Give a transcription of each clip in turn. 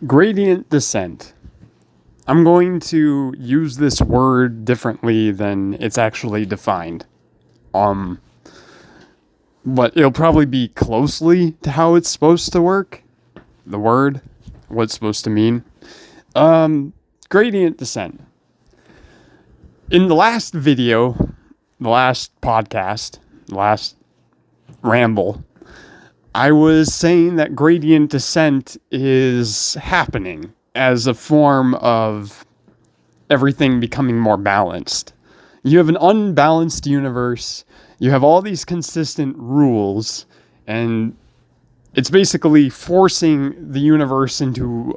Gradient descent. I'm going to use this word differently than it's actually defined. But it'll probably be closely to how it's supposed to work. The word, what it's supposed to mean. Gradient descent. In the last video, the last podcast, the last ramble, I was saying that gradient descent is happening as a form of everything becoming more balanced. You have an unbalanced universe, you have all these consistent rules, and it's basically forcing the universe into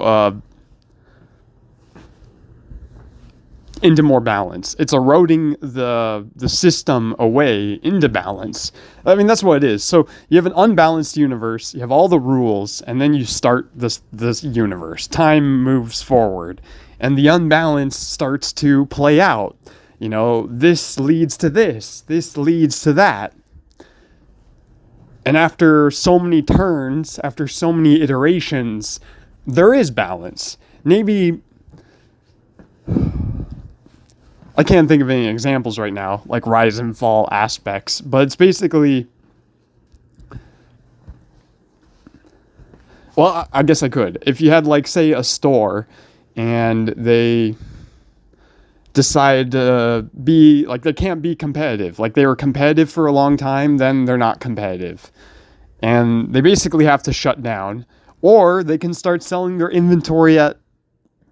more balance. It's eroding the system away into balance. I mean, that's what it is. So you have an unbalanced universe, you have all the rules, and then you start this universe. Time moves forward, and the unbalance starts to play out. You know, this leads to this leads to that. And after so many turns, after so many iterations, there is balance. Maybe I can't think of any examples right now, like rise and fall aspects, but it's basically, well, I guess I could. If you had, like, say, a store, and they decide to be, like, they can't be competitive. Like, they were competitive for a long time, then they're not competitive. And they basically have to shut down. Or they can start selling their inventory at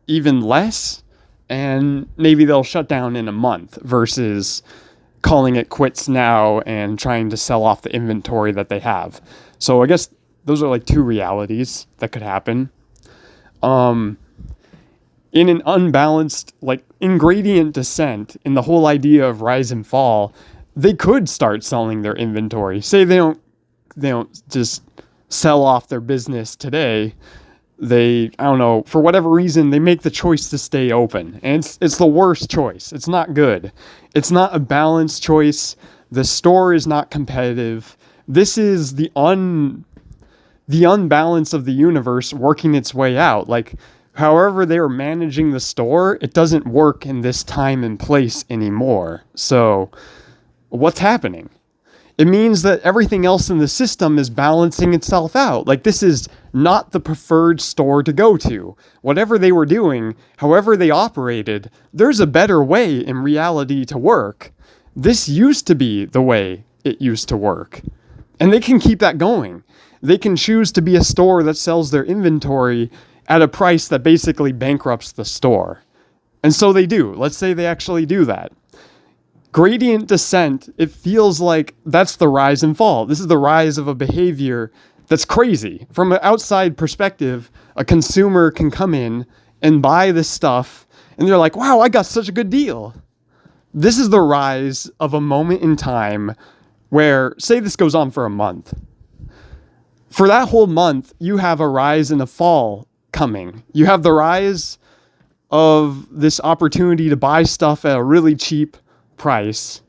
even less, and maybe they'll shut down in a month versus calling it quits now and trying to sell off the inventory that they have. So I guess those are like two realities that could happen. In an unbalanced, like, ingredient descent, in the whole idea of rise and fall, they could start selling their inventory. Say they don't just sell off their business today. They, I don't know, for whatever reason, they make the choice to stay open. And it's the worst choice. It's not good. It's not a balanced choice. The store is not competitive. This is the unbalance of the universe working its way out. Like, however they are managing the store, it doesn't work in this time and place anymore. So, what's happening? It means that everything else in the system is balancing itself out. Like, this is not the preferred store to go to. Whatever they were doing, however they operated, there's a better way in reality to work. This used to be the way it used to work. And they can keep that going. They can choose to be a store that sells their inventory at a price that basically bankrupts the store. And so they do. Let's say they actually do that. Gradient descent, it feels like that's the rise and fall. This is the rise of a behavior that's crazy. From an outside perspective, a consumer can come in and buy this stuff, and they're like, wow, I got such a good deal. This is the rise of a moment in time where, say this goes on for a month. For that whole month, you have a rise and a fall coming. You have the rise of this opportunity to buy stuff at a really cheap price,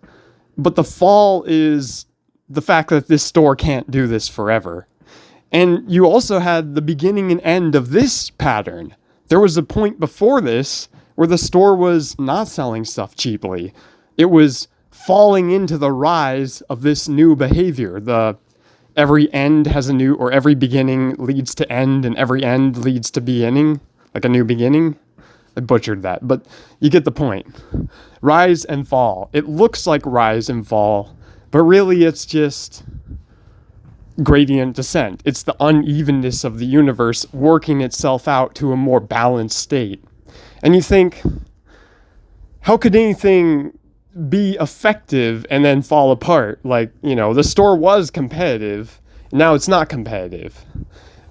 but the fall is the fact that this store can't do this forever. And you also had the beginning and end of this pattern. There was a point before this where the store was not selling stuff cheaply. It was falling into the rise of this new behavior. Every end has a new, or every beginning leads to end, and every end leads to beginning, like a new beginning. I butchered that, but you get the point. Rise and fall. It looks like rise and fall, but really it's just gradient descent. It's the unevenness of the universe working itself out to a more balanced state. And you think, how could anything be effective and then fall apart? Like, you know, the store was competitive, now it's not competitive.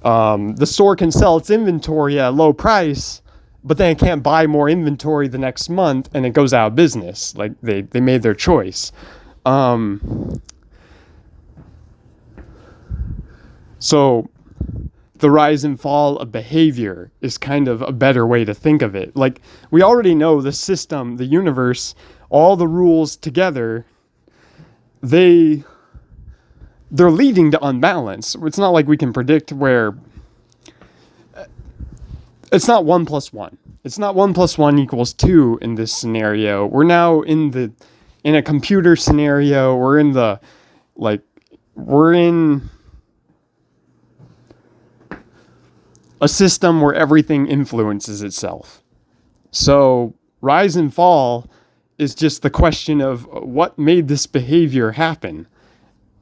The store can sell its inventory at a low price, but then it can't buy more inventory the next month, and it goes out of business. Like, they made their choice. So the rise and fall of behavior is kind of a better way to think of it. Like, we already know the system, the universe, all the rules together, they're leading to unbalance. It's not like we can predict where it's not 1 plus 1. It's not 1 plus 1 equals 2 in this scenario. We're now in a computer scenario. We're in a system where everything influences itself. So rise and fall is just the question of what made this behavior happen.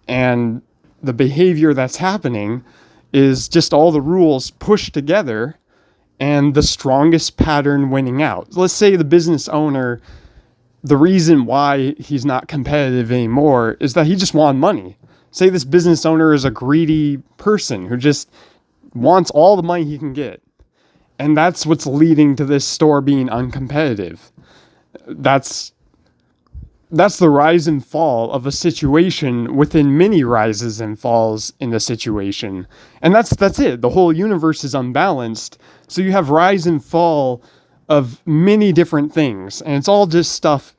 And the behavior that's happening is just all the rules pushed together and the strongest pattern winning out. Let's say the business owner, the reason why he's not competitive anymore is that he just wanted money. Say this business owner is a greedy person who just wants all the money he can get. And that's what's leading to this store being uncompetitive. That's the rise and fall of a situation within many rises and falls in the situation. And that's it. The whole universe is unbalanced. So you have rise and fall of many different things. And it's all just stuff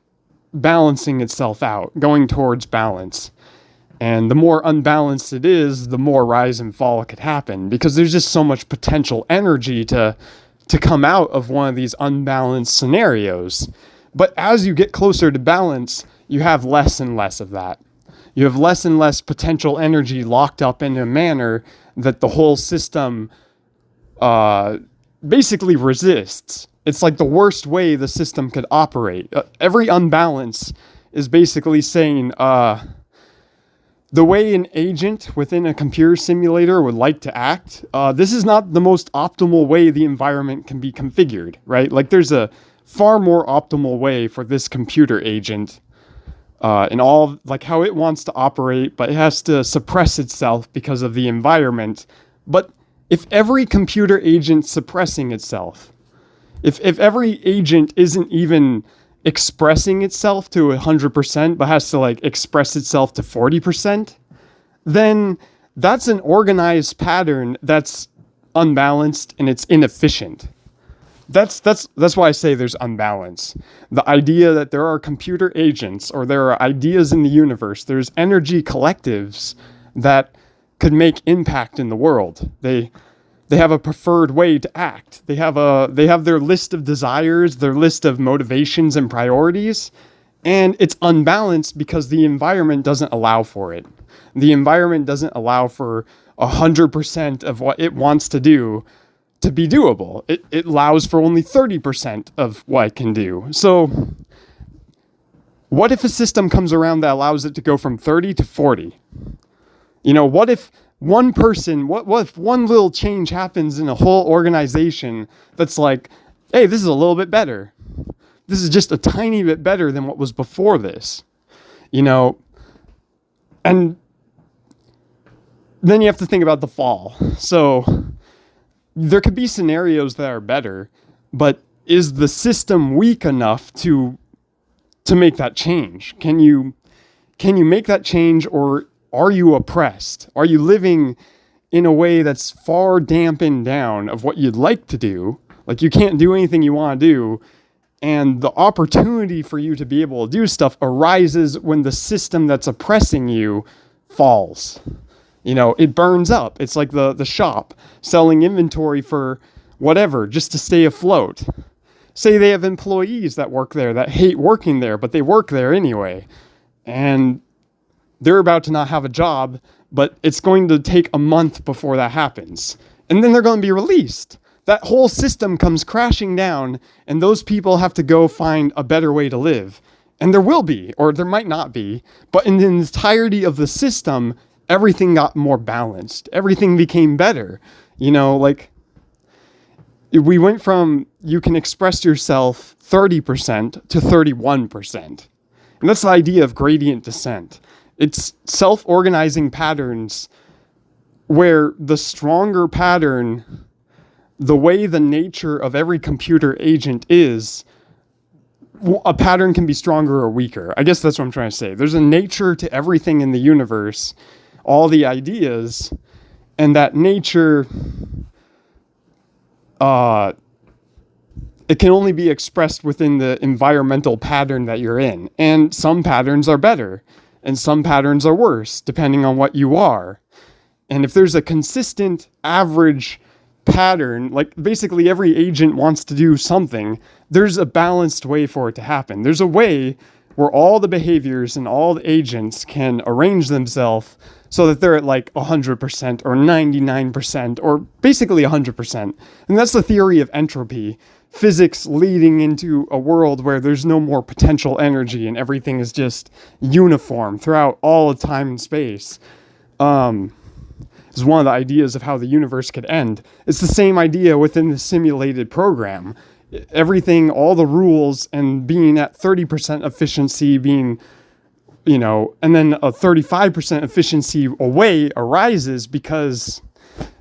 balancing itself out, going towards balance. And the more unbalanced it is, the more rise and fall could happen, because there's just so much potential energy to come out of one of these unbalanced scenarios. But as you get closer to balance, you have less and less of that. You have less and less potential energy locked up in a manner that the whole system basically resists. It's like the worst way the system could operate. Every unbalance is basically saying, the way an agent within a computer simulator would like to act, this is not the most optimal way the environment can be configured, right? Like there's a far more optimal way for this computer agent in all, like how it wants to operate, but it has to suppress itself because of the environment. But if every computer agent suppressing itself, if every agent isn't even expressing itself to 100%, but has to like express itself to 40%, then that's an organized pattern that's unbalanced and it's inefficient. That's why I say there's unbalance. The idea that there are computer agents or there are ideas in the universe, there's energy collectives that could make impact in the world. They have a preferred way to act. They have their list of desires, their list of motivations and priorities, and it's unbalanced because the environment doesn't allow for it. The environment doesn't allow for 100% of what it wants to do to be doable. It allows for only 30% of what it can do. So what if a system comes around that allows it to go from 30 to 40? What if one person, what if one little change happens in a whole organization that's like, hey, this is a little bit better. This is just a tiny bit better than what was before this, and then you have to think about the fall. So there could be scenarios that are better, but is the system weak enough to make that change? Can you make that change, or are you oppressed? Are you living in a way that's far dampened down of what you'd like to do? Like you can't do anything you want to do. And the opportunity for you to be able to do stuff arises when the system that's oppressing you falls. It burns up. It's like the shop selling inventory for whatever, just to stay afloat. Say they have employees that work there that hate working there, but they work there anyway. And they're about to not have a job, but it's going to take a month before that happens. And then they're going to be released. That whole system comes crashing down, and those people have to go find a better way to live. And there will be, or there might not be, but in the entirety of the system, everything got more balanced. Everything became better. Like we went from you can express yourself 30% to 31%. And that's the idea of gradient descent. It's self-organizing patterns where the stronger pattern, the way the nature of every computer agent is, a pattern can be stronger or weaker. I guess that's what I'm trying to say. There's a nature to everything in the universe, all the ideas, and that nature, it can only be expressed within the environmental pattern that you're in. And some patterns are better, and some patterns are worse, depending on what you are. And if there's a consistent average pattern, like basically every agent wants to do something, there's a balanced way for it to happen. There's a way where all the behaviors and all the agents can arrange themselves so that they're at like 100% or 99% or basically 100%. And that's the theory of entropy. Physics leading into a world where there's no more potential energy and everything is just uniform throughout all of time and space. Is one of the ideas of how the universe could end. It's the same idea within the simulated program. Everything, all the rules, and being at 30% efficiency, being, and then a 35% efficiency away arises because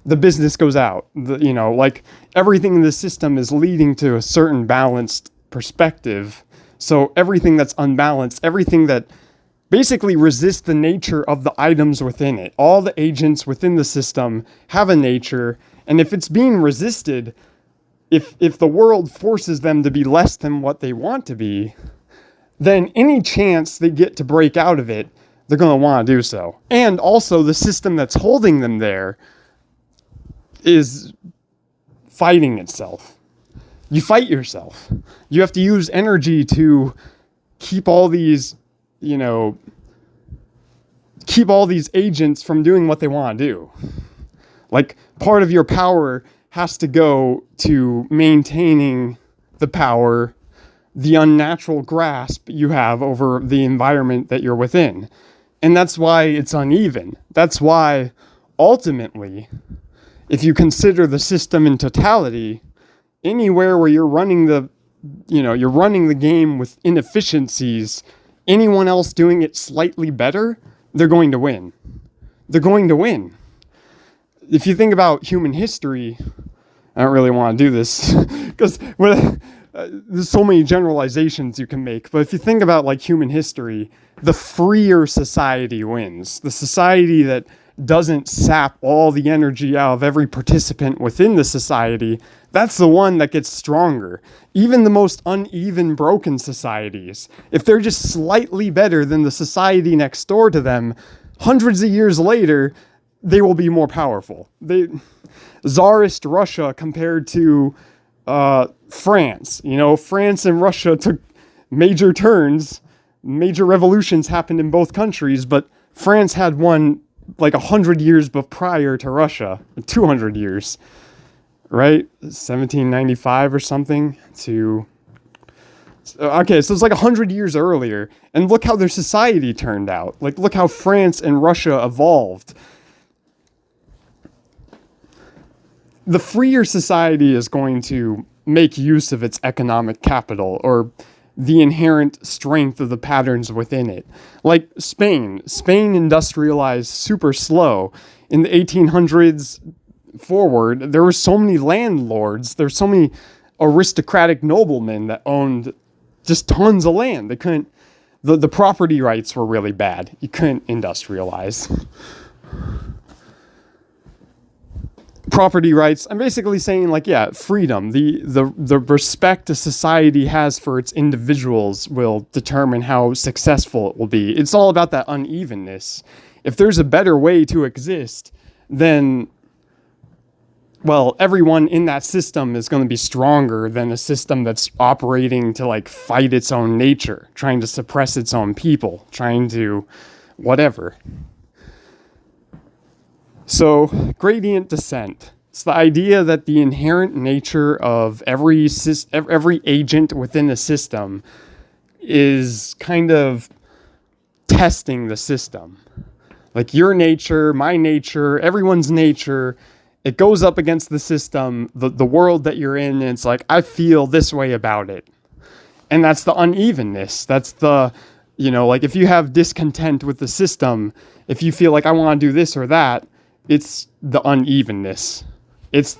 the business goes out. Like everything in the system is leading to a certain balanced perspective. So everything that's unbalanced, everything that basically resists the nature of the items within it. All the agents within the system have a nature, and if it's being resisted, if the world forces them to be less than what they want to be, then any chance they get to break out of it, they're going to want to do so. And also the system that's holding them there is fighting itself. You fight yourself. You have to use energy to keep all these keep all these agents from doing what they want to do. Like part of your power has to go to maintaining the power, the unnatural grasp you have over the environment that you're within. And that's why it's uneven. That's why ultimately, if you consider the system in totality, anywhere where you're running the game with inefficiencies, anyone else doing it slightly better, they're going to win. They're going to win. If you think about human history, I don't really want to do this because there's so many generalizations you can make. But if you think about like human history, the freer society wins. The society that doesn't sap all the energy out of every participant within the society, that's the one that gets stronger. Even the most uneven, broken societies, if they're just slightly better than the society next door to them, hundreds of years later, they will be more powerful. Tsarist Russia compared to France. France and Russia took major turns. Major revolutions happened in both countries, but France had one like 100 years prior to Russia, 200 years, right? 1795 or something okay, so it's like 100 years earlier, and look how their society turned out. Like, look how France and Russia evolved. The freer society is going to make use of its economic capital, or the inherent strength of the patterns within it. Like Spain industrialized super slow. In the 1800s forward, there were so many landlords, there's so many aristocratic noblemen that owned just tons of land. They couldn't, the property rights were really bad. You couldn't industrialize. Property rights, I'm basically saying, like, yeah, freedom, the respect a society has for its individuals will determine how successful it will be. It's all about that unevenness. If there's a better way to exist, then, well, everyone in that system is going to be stronger than a system that's operating to, like, fight its own nature, trying to suppress its own people, trying to whatever. So, gradient descent. It's the idea that the inherent nature of every agent within a system is kind of testing the system. Like your nature, my nature, everyone's nature, it goes up against the system, the world that you're in, and it's like, I feel this way about it. And that's the unevenness. That's the, like if you have discontent with the system, if you feel like I want to do this or that, it's the unevenness. It's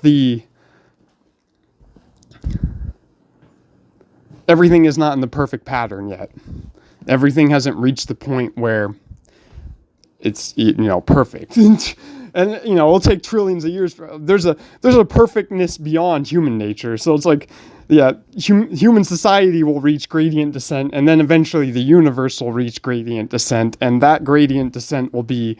everything is not in the perfect pattern yet. Everything hasn't reached the point where it's, perfect. And, it'll take trillions of years. There's a perfectness beyond human nature. So it's like, yeah, human society will reach gradient descent, and then eventually the universe will reach gradient descent, and that gradient descent will be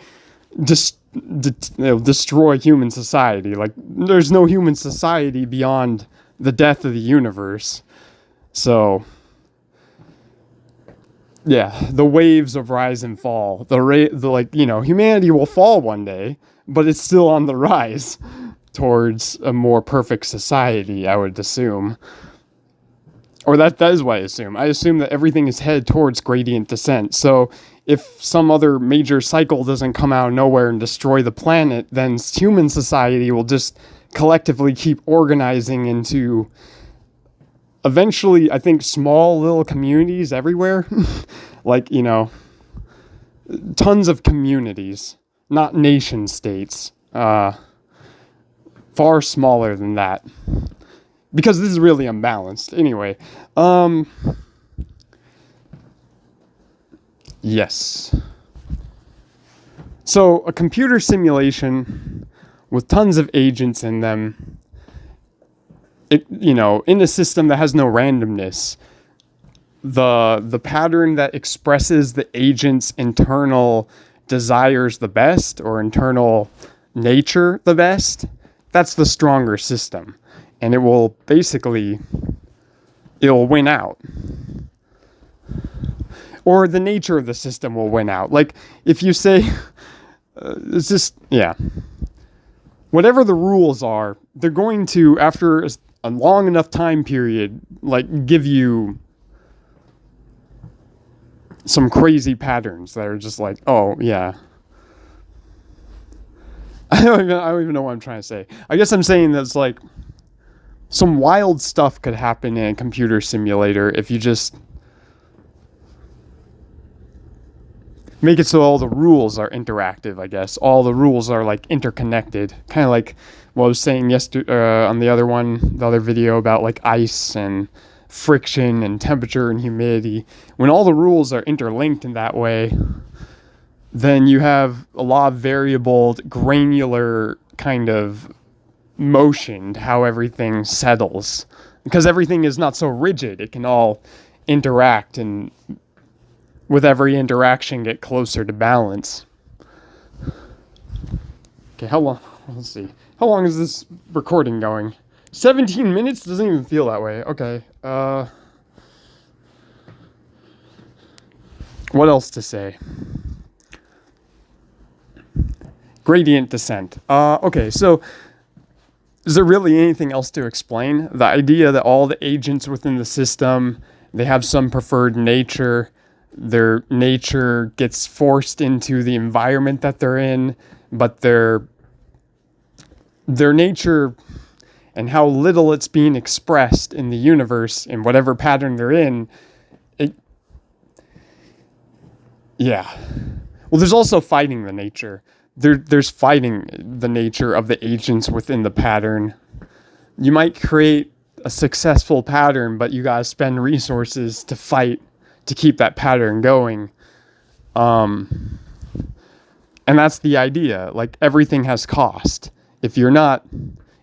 just destroy human society. Like, there's no human society beyond the death of the universe. So, yeah, the waves of rise and fall. Humanity will fall one day, but it's still on the rise towards a more perfect society, I would assume. Or that is what I assume. I assume that everything is headed towards gradient descent. So if some other major cycle doesn't come out of nowhere and destroy the planet, then human society will just collectively keep organizing into, eventually, I think, small little communities everywhere. Like, tons of communities, not nation states. Far smaller than that. Because this is really unbalanced. Anyway, yes. So, a computer simulation with tons of agents in them, in a system that has no randomness, the pattern that expresses the agent's internal desires the best, or internal nature the best, that's the stronger system. And it will win out. Or the nature of the system will win out. Like, if you say, it's just, yeah. Whatever the rules are, they're going to, after a long enough time period, like, give you some crazy patterns that are just like, oh, yeah. I don't even know what I'm trying to say. I guess I'm saying that's like, some wild stuff could happen in a computer simulator if you just make it so all the rules are interactive, I guess. All the rules are, like, interconnected. Kind of like what I was saying yesterday on the other video about, like, ice and friction and temperature and humidity. When all the rules are interlinked in that way, then you have a lot of variable, granular kind of motion, how everything settles, because everything is not so rigid. It can all interact, and with every interaction get closer to balance. Okay, how long? Let's see. How long is this recording going? 17 minutes? Doesn't even feel that way. Okay. What else to say? Gradient descent. Okay, so is there really anything else to explain? The idea that all the agents within the system, they have some preferred nature. Their nature gets forced into the environment that they're in, but their nature and how little it's being expressed in the universe, in whatever pattern they're in, yeah. Well, there's also fighting the nature. There's fighting the nature of the agents within the pattern. You might create a successful pattern, but you gotta spend resources to fight to keep that pattern going. And that's the idea. Like, everything has cost. If you're not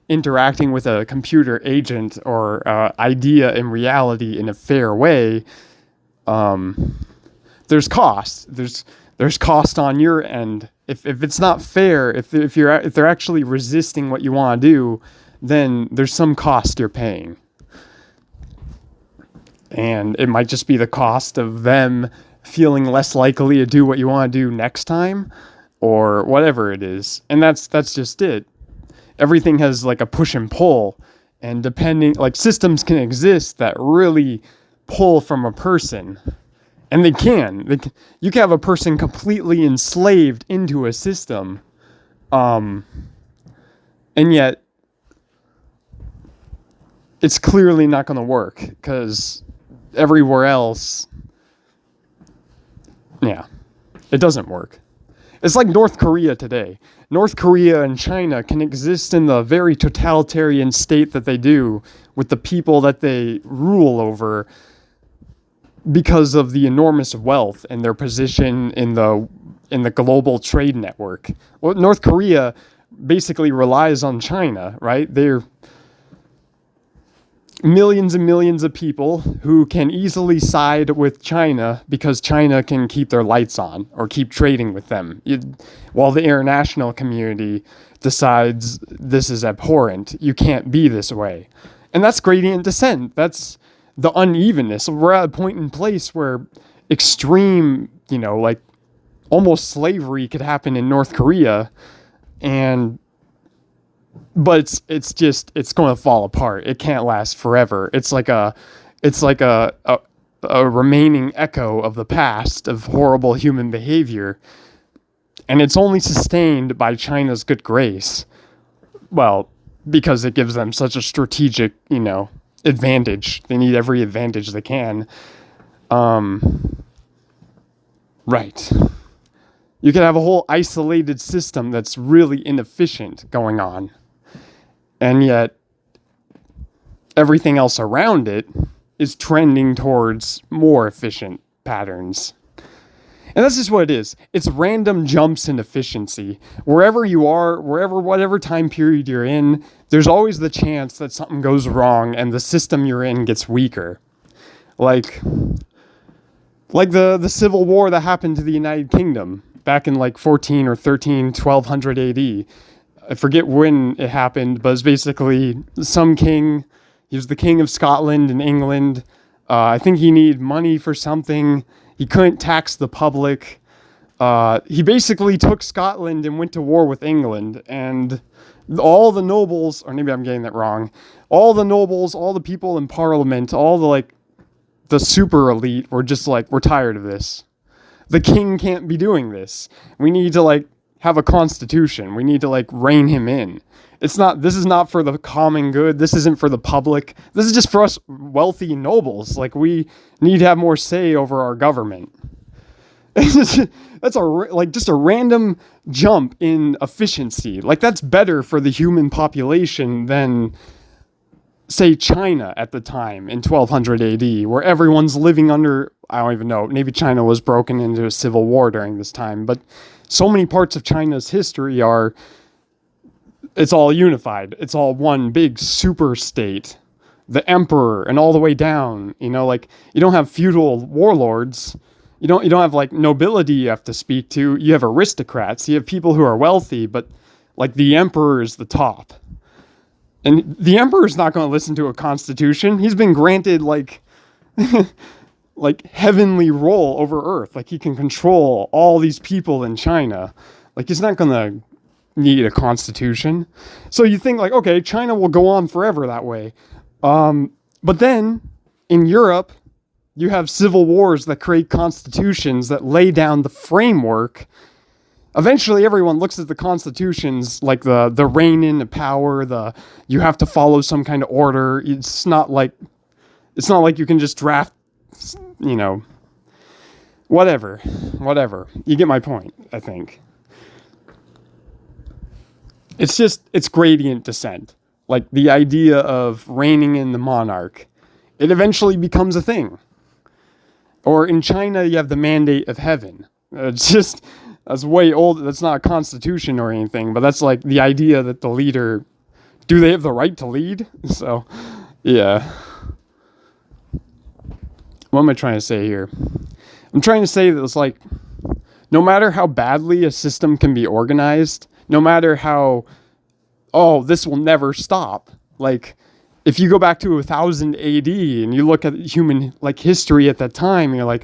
interacting with a computer agent or idea in reality in a fair way, there's cost. There's cost on your end. If it's not fair, if they're actually resisting what you want to do, then there's some cost you're paying. And it might just be the cost of them feeling less likely to do what you want to do next time, or whatever it is. And that's just it. Everything has, like, a push and pull, and depending, like, systems can exist that really pull from a person. And they can. You can have a person completely enslaved into a system, and yet it's clearly not going to work, because everywhere else, yeah, it doesn't work. It's like North Korea today. North Korea and China can exist in the very totalitarian state that they do, with the people that they rule over, because of the enormous wealth and their position in the global trade network. Well, North Korea basically relies on China, right? millions and millions of people who can easily side with China because China can keep their lights on or keep trading with them, while the international community decides this is abhorrent. You can't be this way. And that's gradient descent. That's the unevenness. We're at a point in place where extreme, like almost slavery could happen in North Korea, but it's going to fall apart. It can't last forever. It's like a remaining echo of the past of horrible human behavior, and it's only sustained by China's good grace. Well, because it gives them such a strategic, advantage. They need every advantage they can. Right. You could have a whole isolated system that's really inefficient going on. And yet, everything else around it is trending towards more efficient patterns. And that's just what it is. It's random jumps in efficiency. Wherever you are, whatever time period you're in, there's always the chance that something goes wrong and the system you're in gets weaker. Like the Civil War that happened to the United Kingdom back in 14 or 13, 1200 AD. I forget when it happened, but it's basically some king. He was the king of Scotland and England. I think he needed money for something. He couldn't tax the public. He basically took Scotland and went to war with England. And all the nobles, or maybe I'm getting that wrong, all the nobles, all the people in parliament, all the super elite were just we're tired of this. The king can't be doing this. We need to have a constitution. We need to rein him in. This is not for the common good. This isn't for the public. This is just for us wealthy nobles. We need to have more say over our government. That's just a random jump in efficiency. That's better for the human population than, say, China at the time in 1200 AD, where everyone's living under, I don't even know, maybe China was broken into a civil war during this time, but so many parts of China's history it's all unified. It's all one big super state. The emperor and all the way down, you don't have feudal warlords. You don't have nobility you have to speak to. You have aristocrats. You have people who are wealthy, but the emperor is the top. And the emperor's not going to listen to a constitution. He's been granted heavenly role over earth. He can control all these people in China. He's not going to need a constitution. So you think okay, China will go on forever that way. But then in Europe, you have civil wars that create constitutions that lay down the framework. Eventually everyone looks at the constitutions the reign in the power, you have to follow some kind of order. It's not like you can just draft, whatever. You get my point, I think. It's gradient descent. The idea of reigning in the monarch. It eventually becomes a thing. Or in China, you have the mandate of heaven. That's way old. That's not a constitution or anything, but that's the idea that the leader, do they have the right to lead? So, yeah. What am I trying to say here? I'm trying to say that it's no matter how badly a system can be organized, no matter how, this will never stop. If you go back to 1000 AD and you look at human history at that time, you're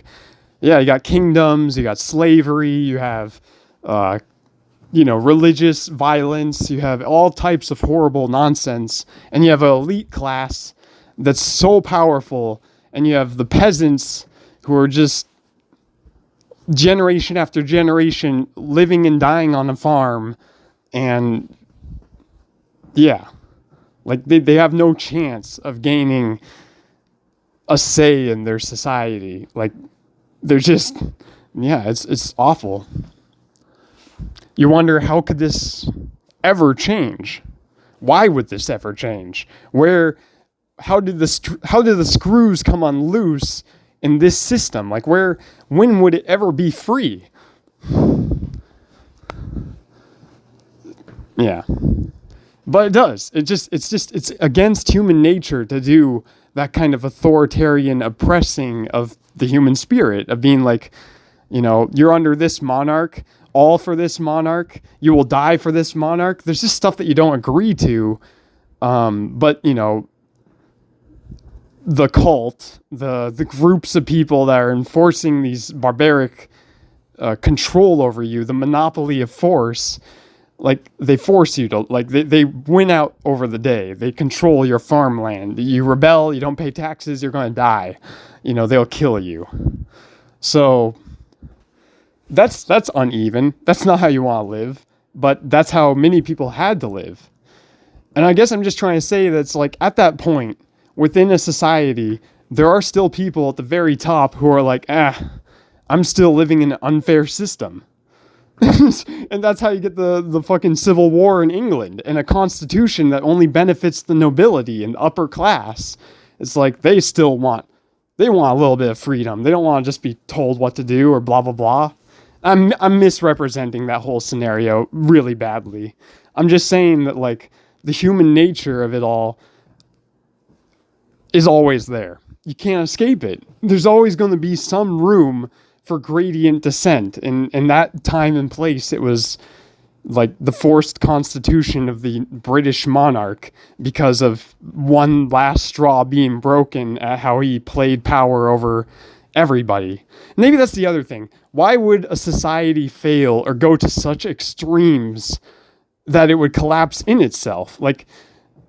yeah, you got kingdoms, you got slavery, you have, religious violence, you have all types of horrible nonsense, and you have an elite class that's so powerful, and you have the peasants who are just generation after generation living and dying on a farm, and yeah, they have no chance of gaining a say in their society. They're just, it's awful. You wonder, how could this ever change? Why would this ever change? How did the screws come unloose in this system? When would it ever be free? Yeah. But it does. It's against human nature to do that kind of authoritarian oppressing of the human spirit, of being like, you're under this monarch, all for this monarch, you will die for this monarch. There's just stuff that you don't agree to. But the cult, the groups of people that are enforcing these barbaric control over you, the monopoly of force, like they force you to, like they win out over the day. They control your farmland. You rebel, you don't pay taxes, you're going to die. They'll kill you. So that's uneven. That's not how you want to live, but that's how many people had to live. And I guess I'm just trying to say that's like at that point within a society, there are still people at the very top who are like, I'm still living in an unfair system. And that's how you get the fucking civil war in England and a constitution that only benefits the nobility and upper class. It's like they want a little bit of freedom. They don't want to just be told what to do or blah, blah, blah. I'm misrepresenting that whole scenario really badly. I'm just saying that like the human nature of it all is always there. You can't escape it. There's always going to be some room for gradient descent. And in that time and place, it was like the forced constitution of the British monarch because of one last straw being broken at how he played power over everybody. Maybe that's the other thing. Why would a society fail or go to such extremes that it would collapse in itself? Like,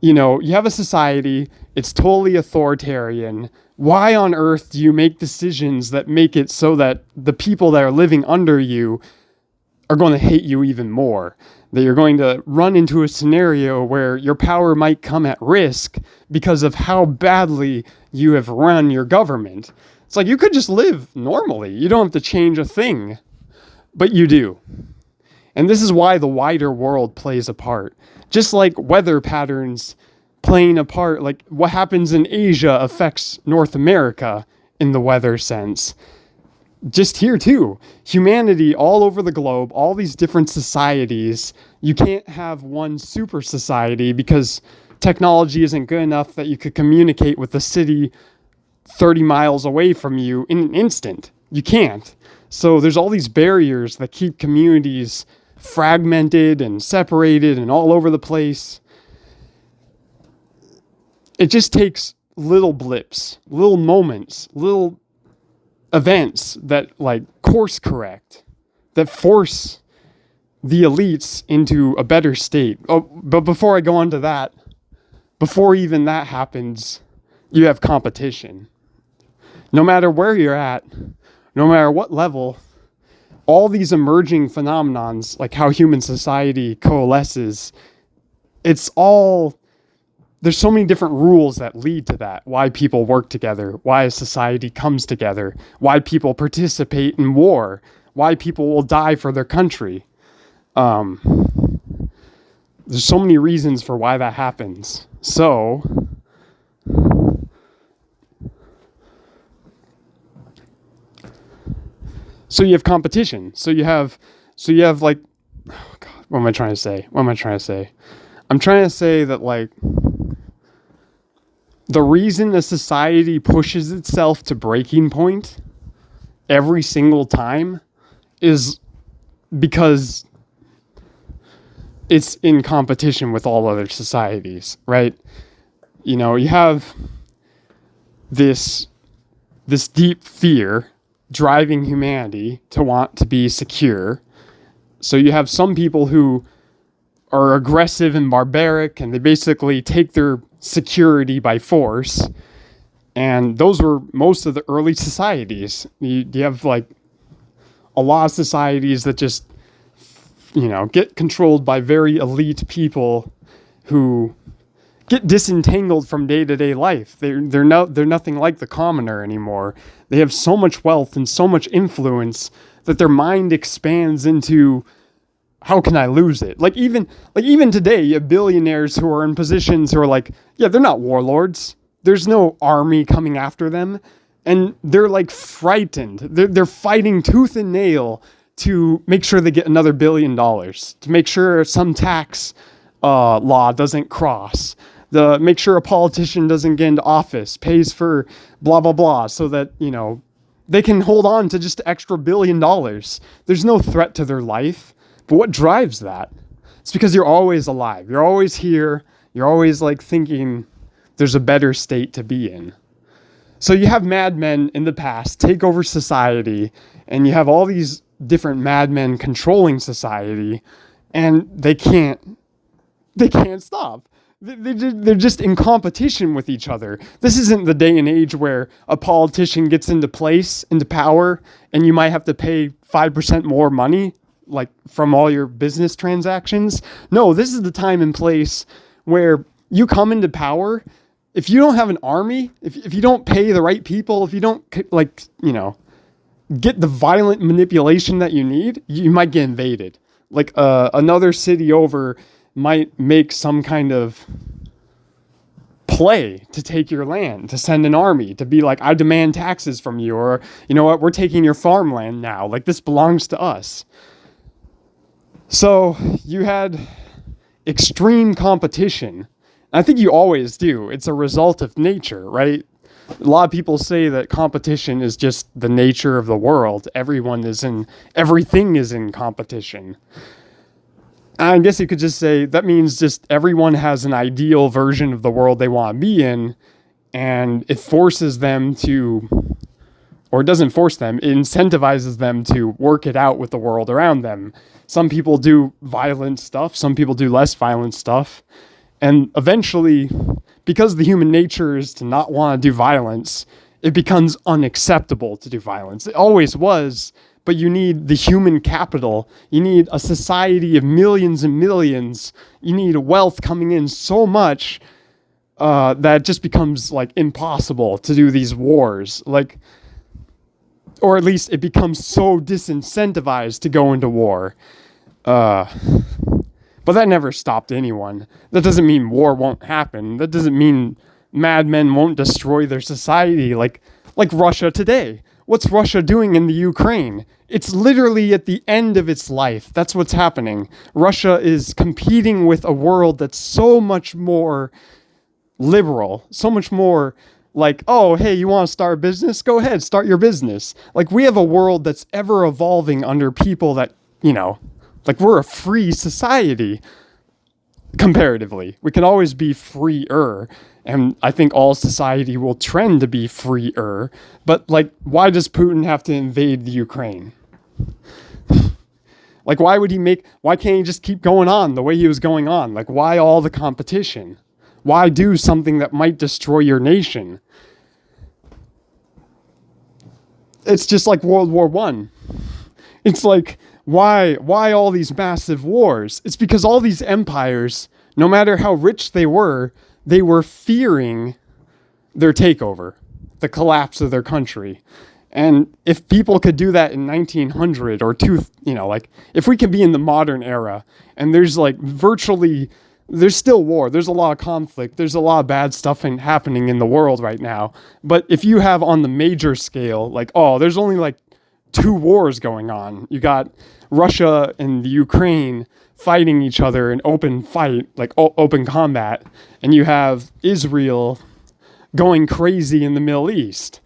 you have a society, it's totally authoritarian. Why on earth do you make decisions that make it so that the people that are living under you are going to hate you even more? That you're going to run into a scenario where your power might come at risk because of how badly you have run your government. It's like you could just live normally. You don't have to change a thing, but you do. And this is why the wider world plays a part. Just like weather patterns playing a part, like what happens in Asia affects North America in the weather sense. Just here too, humanity all over the globe, all these different societies, you can't have one super society because technology isn't good enough that you could communicate with a city 30 miles away from you in an instant. You can't. So there's all these barriers that keep communities fragmented and separated and all over the place. It just takes little blips, little moments, little events that like course correct, that force the elites into a better state. Oh, but before I go on to that, before even that happens, you have competition. No matter where you're at, no matter what level, all these emerging phenomenons, like how human society coalesces, it's all, there's so many different rules that lead to that. Why people work together, why a society comes together, why people participate in war, why people will die for their country. There's so many reasons for why that happens. So you have competition. So you have like, oh God, what am I trying to say? I'm trying to say that like the reason a society pushes itself to breaking point every single time is because it's in competition with all other societies, right? You have this deep fear driving humanity to want to be secure. So you have some people who are aggressive and barbaric, and they basically take their security by force. And those were most of the early societies. You have like a lot of societies that just, get controlled by very elite people who get disentangled from day-to-day life. They're nothing like the commoner anymore. They have so much wealth and so much influence that their mind expands into, how can I lose it? Like even today, you have billionaires who are in positions who are like, yeah, they're not warlords. There's no army coming after them. And they're like frightened. They're fighting tooth and nail to make sure they get another $1 billion, to make sure some tax law doesn't cross. The make sure a politician doesn't get into office, pays for blah blah blah, so that they can hold on to just extra $1 billion. There's no threat to their life. But what drives that? It's because you're always alive. You're always here. You're always like thinking there's a better state to be in. So you have madmen in the past take over society, and you have all these different madmen controlling society, and they can't stop. They're just in competition with each other. This isn't the day and age where a politician gets into power, and you might have to pay 5% more money, like from all your business transactions. No, this is the time and place where you come into power. If you don't have an army, if you don't pay the right people, if you don't get the violent manipulation that you need, you might get invaded. Like another city over might make some kind of play to take your land, to send an army, to be like, I demand taxes from you, or you know what, we're taking your farmland now. Like, this belongs to us. So you had extreme competition. I think you always do. It's a result of nature, right? A lot of people say that competition is just the nature of the world. Everything is in competition. I guess you could just say that means just everyone has an ideal version of the world they want to be in, and it forces them to, or it doesn't force them, it incentivizes them to work it out with the world around them. Some people do violent stuff, some people do less violent stuff, and eventually, because the human nature is to not want to do violence, it becomes unacceptable to do violence. It always was. But you need the human capital. You need a society of millions and millions. You need wealth coming in so much that it just becomes like impossible to do these wars. Like, or at least it becomes so disincentivized to go into war. But that never stopped anyone. That doesn't mean war won't happen. That doesn't mean madmen won't destroy their society like Russia today. What's Russia doing in the Ukraine? It's literally at the end of its life. That's what's happening. Russia is competing with a world that's so much more liberal, so much more like, oh, hey, you want to start a business? Go ahead, start your business. Like, we have a world that's ever evolving under people that, like, we're a free society. Comparatively, we can always be freer, and I think all society will trend to be freer. But like, why does Putin have to invade the Ukraine? Like, why can't he just keep going on the way he was going on? Like, why all the competition? Why do something that might destroy your nation? It's just like World War I. It's like, why all these massive wars? It's because all these empires, no matter how rich they were fearing their takeover, the collapse of their country. And if people could do that in 1900 or if we could be in the modern era and there's like there's still war, there's a lot of conflict, there's a lot of bad stuff happening in the world right now. But if you have on the major scale, like, oh, there's only like 2 wars going on. You got Russia and the Ukraine fighting each other in open fight, like open combat, and you have Israel going crazy in the Middle East.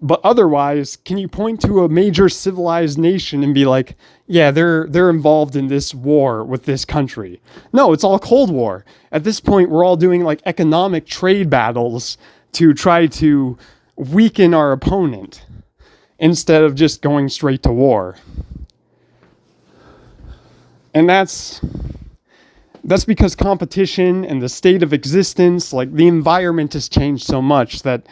But otherwise, can you point to a major civilized nation and be like, yeah, they're involved in this war with this country? No, it's all Cold War. At this point, we're all doing like economic trade battles to try to weaken our opponent instead of just going straight to war. And that's because competition and the state of existence, like the environment has changed so much that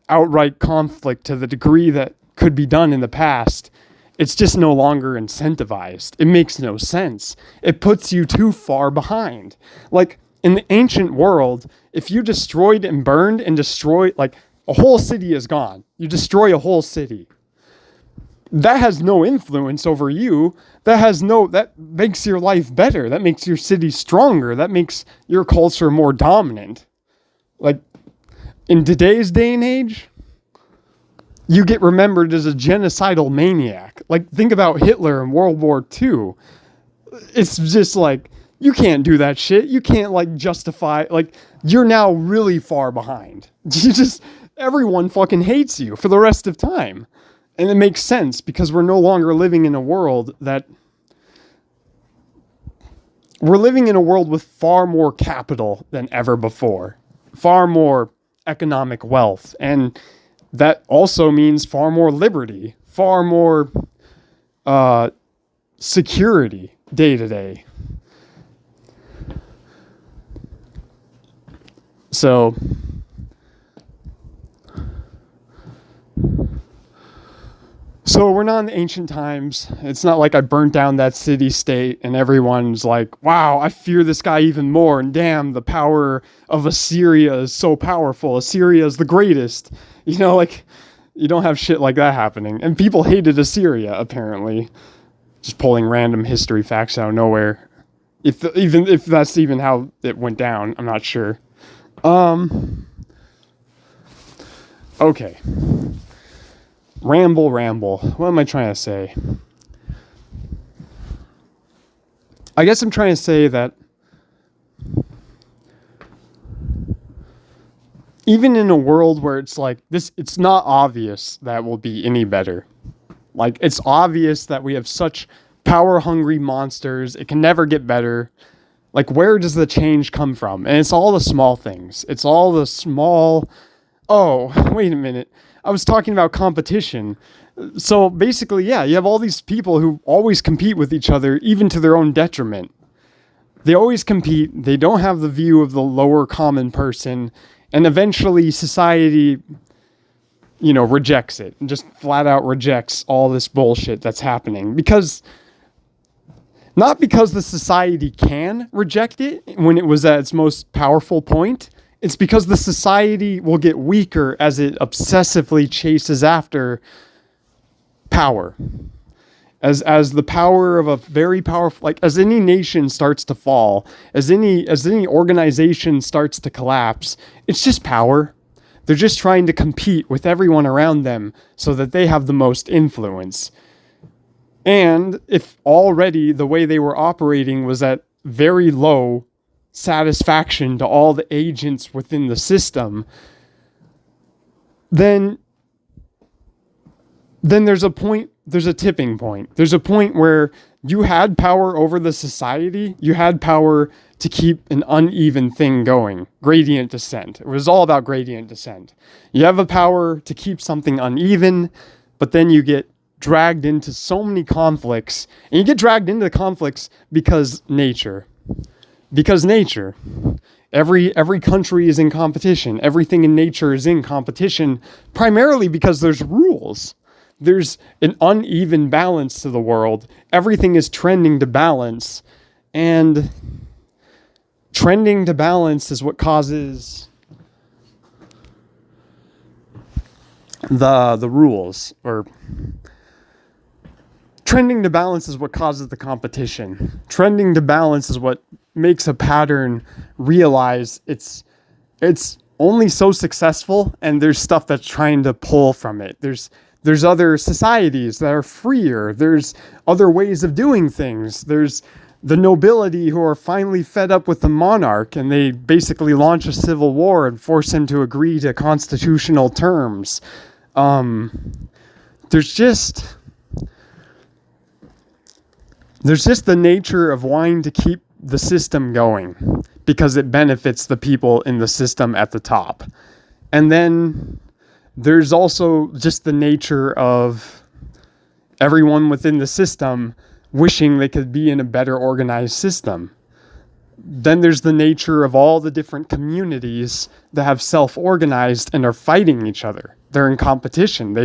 outright conflict to the degree that could be done in the past, it's just no longer incentivized. It makes no sense. It puts you too far behind. Like in the ancient world, if you destroyed and burned and destroyed, like a whole city is gone. You destroy a whole city. That has no influence over you. That makes your life better. That makes your city stronger. That makes your culture more dominant. Like, in today's day and age, you get remembered as a genocidal maniac. Like, think about Hitler in World War II. It's just like, You can't do that shit. You can't like justify, like, you're now really far behind. Everyone fucking hates you for the rest of time. And it makes sense because we're no longer living in a world we're living in a world with far more capital than ever before, far more economic wealth. And that also means far more liberty, far more security day to day. So we're not in the ancient times. It's not like I burnt down that city-state and everyone's like, wow, I fear this guy even more. And damn, the power of Assyria is so powerful. Assyria is the greatest. You know, like, you don't have shit like that happening. And people hated Assyria, apparently. Just pulling random history facts out of nowhere. If that's even how it went down, I'm not sure. Okay. Ramble. What am I trying to say? I guess I'm trying to say that even in a world where it's like this, it's not obvious that will be any better. Like, it's obvious that we have such power-hungry monsters. It can never get better. Like, where does the change come from? And it's all the small things. It's all the small... Oh, wait a minute. I was talking about competition. So basically, yeah, you have all these people who always compete with each other, even to their own detriment. They always compete. They don't have the view of the lower common person. And eventually society, you know, rejects it. And just flat out rejects all this bullshit that's happening. Not because the society can reject it when it was at its most powerful point. It's because the society will get weaker as it obsessively chases after power. As the power of a very powerful, like, as any nation starts to fall, as any organization starts to collapse, it's just power. They're just trying to compete with everyone around them so that they have the most influence. And if already the way they were operating was at very low satisfaction to all the agents within the system, then there's a tipping point. There's a point where you had power over the society. You had power to keep an uneven thing going. Gradient descent. It was all about gradient descent. You have a power to keep something uneven, but then you get dragged into so many conflicts. And you get dragged into conflicts because nature. Every country is in competition. Everything in nature is in competition, primarily because there's rules. There's an uneven balance to the world. Everything is trending to balance. And trending to balance is what causes the rules. Or trending to balance is what causes the competition. Trending to balance is what makes a pattern realize it's only so successful, and there's stuff that's trying to pull from it. There's other societies that are freer. There's other ways of doing things. There's the nobility who are finally fed up with the monarch, and they basically launch a civil war and force him to agree to constitutional terms. There's just the nature of wanting to keep the system going because it benefits the people in the system at the top. And then there's also just the nature of everyone within the system wishing they could be in a better organized system. Then there's the nature of all the different communities that have self-organized and are fighting each other. They're in competition.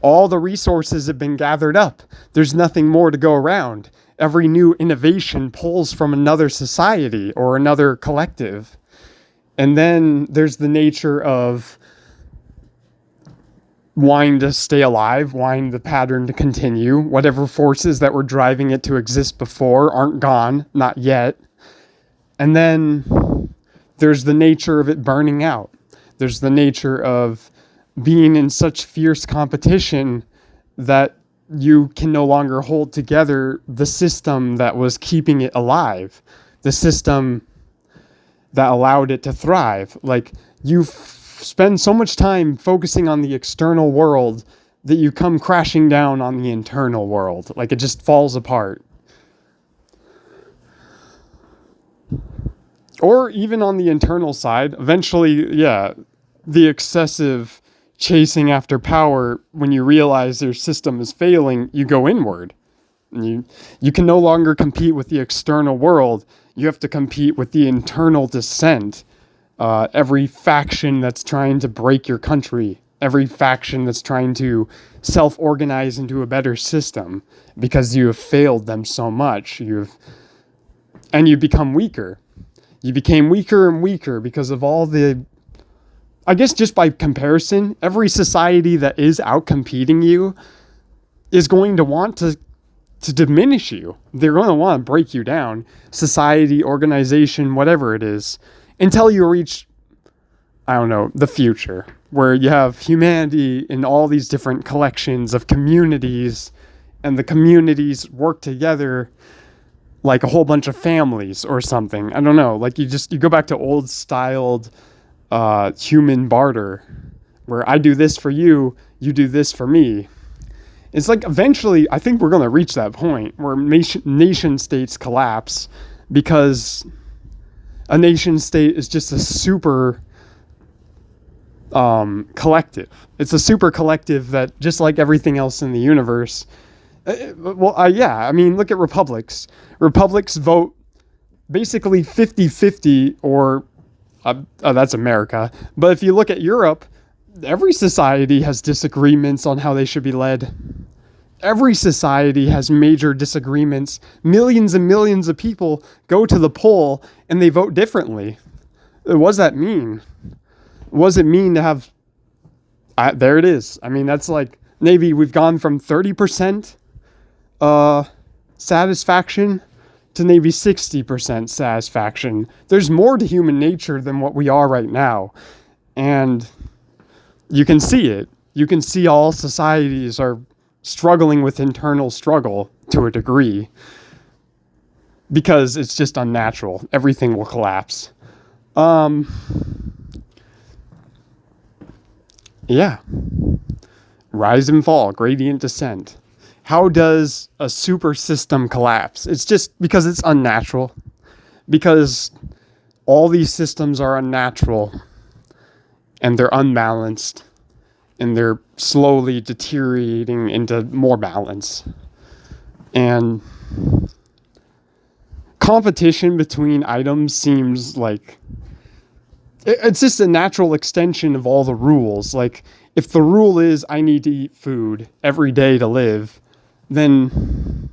All the resources have been gathered up. There's nothing more to go around. Every new innovation pulls from another society or another collective. And then there's the nature of wanting to stay alive, wanting the pattern to continue. Whatever forces that were driving it to exist before aren't gone, not yet. And then there's the nature of it burning out. There's the nature of being in such fierce competition that you can no longer hold together the system that was keeping it alive, the system that allowed it to thrive. Like, you spend so much time focusing on the external world that you come crashing down on the internal world. Like, it just falls apart. Or even on the internal side, eventually, yeah, the excessive chasing after power, when you realize your system is failing, you go inward. You can no longer compete with the external world. You have to compete with the internal dissent. Every faction that's trying to break your country, every faction that's trying to self-organize into a better system, because you have failed them so much. You become weaker. You became weaker and weaker because of all the, I guess just by comparison, every society that is outcompeting you is going to want to diminish you. They're going to want to break you down. Society, organization, whatever it is, until you reach, I don't know, the future, where you have humanity in all these different collections of communities, and the communities work together like a whole bunch of families or something. I don't know. Like, you go back to old styled human barter, where I do this for you, you do this for me. It's like, eventually, I think we're going to reach that point where nation states collapse, because a nation state is just a super collective. It's a super collective that, just like everything else in the universe, I mean, look at republics. Republics vote basically 50-50, or that's America. But if you look at Europe, every society has disagreements on how they should be led. Every society has major disagreements. Millions and millions of people go to the poll and they vote differently. What does that mean? What does it mean to have... there it is. I mean, that's like, maybe we've gone from 30% satisfaction to maybe 60% satisfaction. There's more to human nature than what we are right now. And you can see it. You can see all societies are struggling with internal struggle to a degree, because it's just unnatural. Everything will collapse. Yeah. Rise and fall, gradient descent. How does a super system collapse? It's just because it's unnatural. Because all these systems are unnatural, and they're unbalanced, and they're slowly deteriorating into more balance. And competition between items seems like it's just a natural extension of all the rules. Like, if the rule is I need to eat food every day to live, then,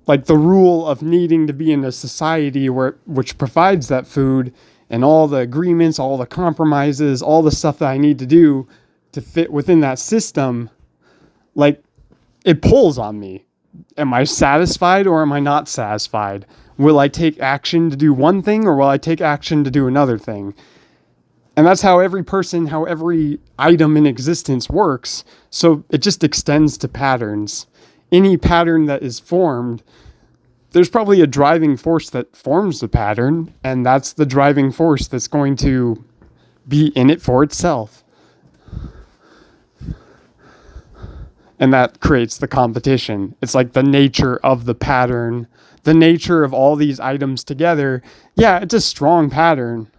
like, the rule of needing to be in a society which provides that food, and all the agreements, all the compromises, all the stuff that I need to do to fit within that system, like, it pulls on me. Am I satisfied or am I not satisfied? Will I take action to do one thing, or will I take action to do another thing? And that's how every person, how every item in existence works. So it just extends to patterns. Any pattern that is formed, there's probably a driving force that forms the pattern, and that's the driving force that's going to be in it for itself. And that creates the competition. It's like the nature of the pattern, the nature of all these items together. Yeah, it's a strong pattern,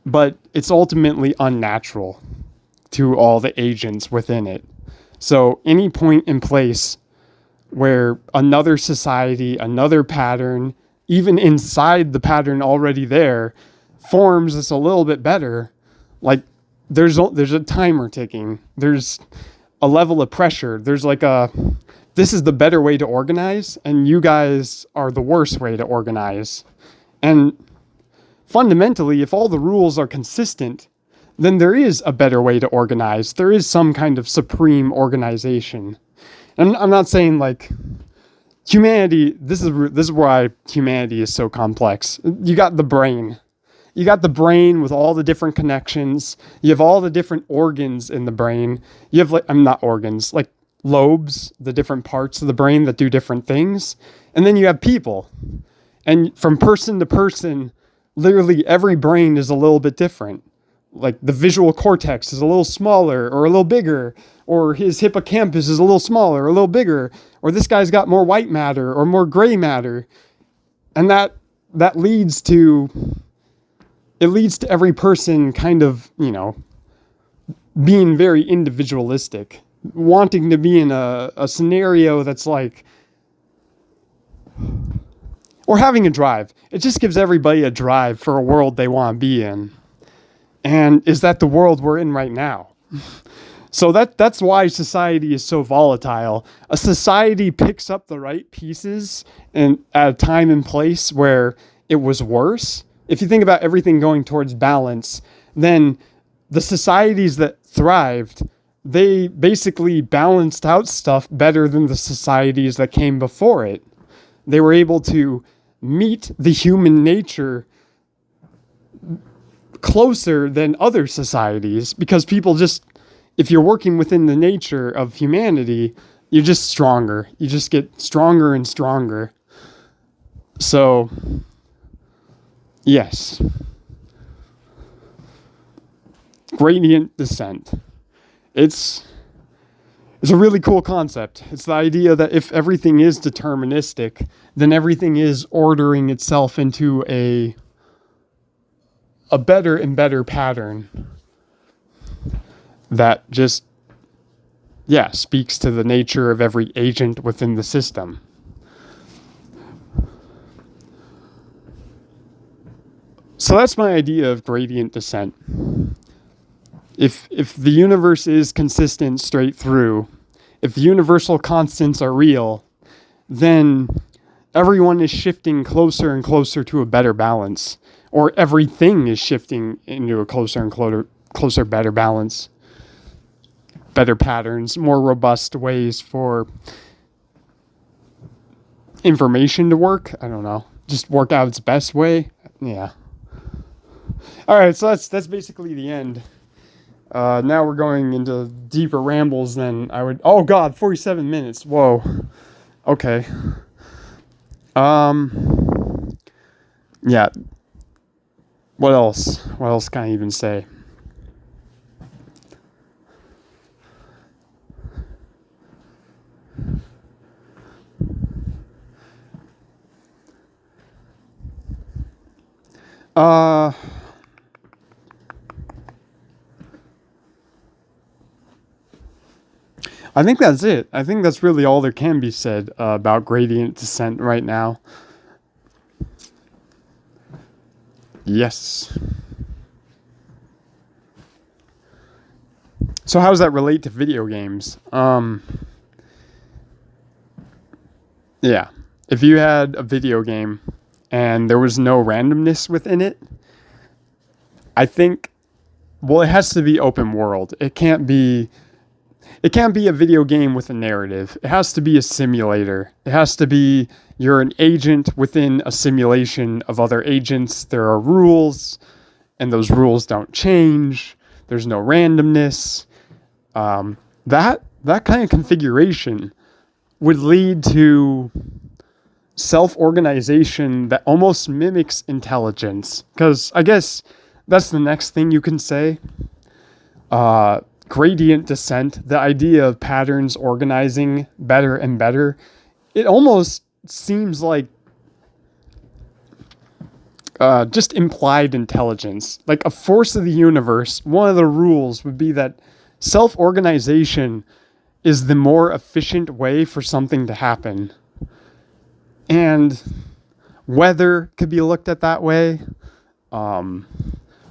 but it's ultimately unnatural to all the agents within it. So any point in place where another society, another pattern, even inside the pattern already there, forms this a little bit better, like, there's a timer ticking. There's a level of pressure. There's like this is the better way to organize, and you guys are the worst way to organize. And fundamentally, if all the rules are consistent, then there is a better way to organize. There is some kind of supreme organization. And I'm not saying, like, humanity, this is why humanity is so complex. You got the brain. You got the brain with all the different connections. You have all the different organs in the brain. You have, like, I'm not organs, like lobes, the different parts of the brain that do different things. And then you have people. And from person to person, literally every brain is a little bit different. Like the visual cortex is a little smaller or a little bigger, or his hippocampus is a little smaller or a little bigger, or this guy's got more white matter or more gray matter. And that leads to every person kind of, being very individualistic, wanting to be in a scenario that's like, or having a drive. It just gives everybody a drive for a world they want to be in. And is that the world we're in right now? So that's why society is so volatile. A society picks up the right pieces and at a time and place where it was worse. If you think about everything going towards balance, then the societies that thrived, they basically balanced out stuff better than the societies that came before it. They were able to meet the human nature closer than other societies, because people just, if you're working within the nature of humanity, you're just stronger. You just get stronger and stronger. So, yes. Gradient descent. It's a really cool concept. It's the idea that if everything is deterministic, then everything is ordering itself into a better and better pattern that just, speaks to the nature of every agent within the system. So that's my idea of gradient descent. If the universe is consistent straight through, if the universal constants are real, then everyone is shifting closer and closer to a better balance. Or everything is shifting into a closer and closer better balance. Better patterns, more robust ways for information to work. I don't know. Just work out its best way. Yeah. Alright, so that's basically the end. Now we're going into deeper rambles than I would... Oh god, 47 minutes. Whoa. Okay. Yeah. What else? What else can I even say? I think that's it. I think that's really all there can be said about gradient descent right now. Yes. So how does that relate to video games? Yeah. If you had a video game and there was no randomness within it, I think, well, it has to be open world. It can't be a video game with a narrative. It has to be a simulator. It has to be, you're an agent within a simulation of other agents. There are rules, and those rules don't change. There's no randomness. That kind of configuration would lead to self-organization that almost mimics intelligence. Because I guess that's the next thing you can say. Gradient descent, the idea of patterns organizing better and better, it almost seems like just implied intelligence. Like a force of the universe, one of the rules would be that self-organization is the more efficient way for something to happen. And weather could be looked at that way.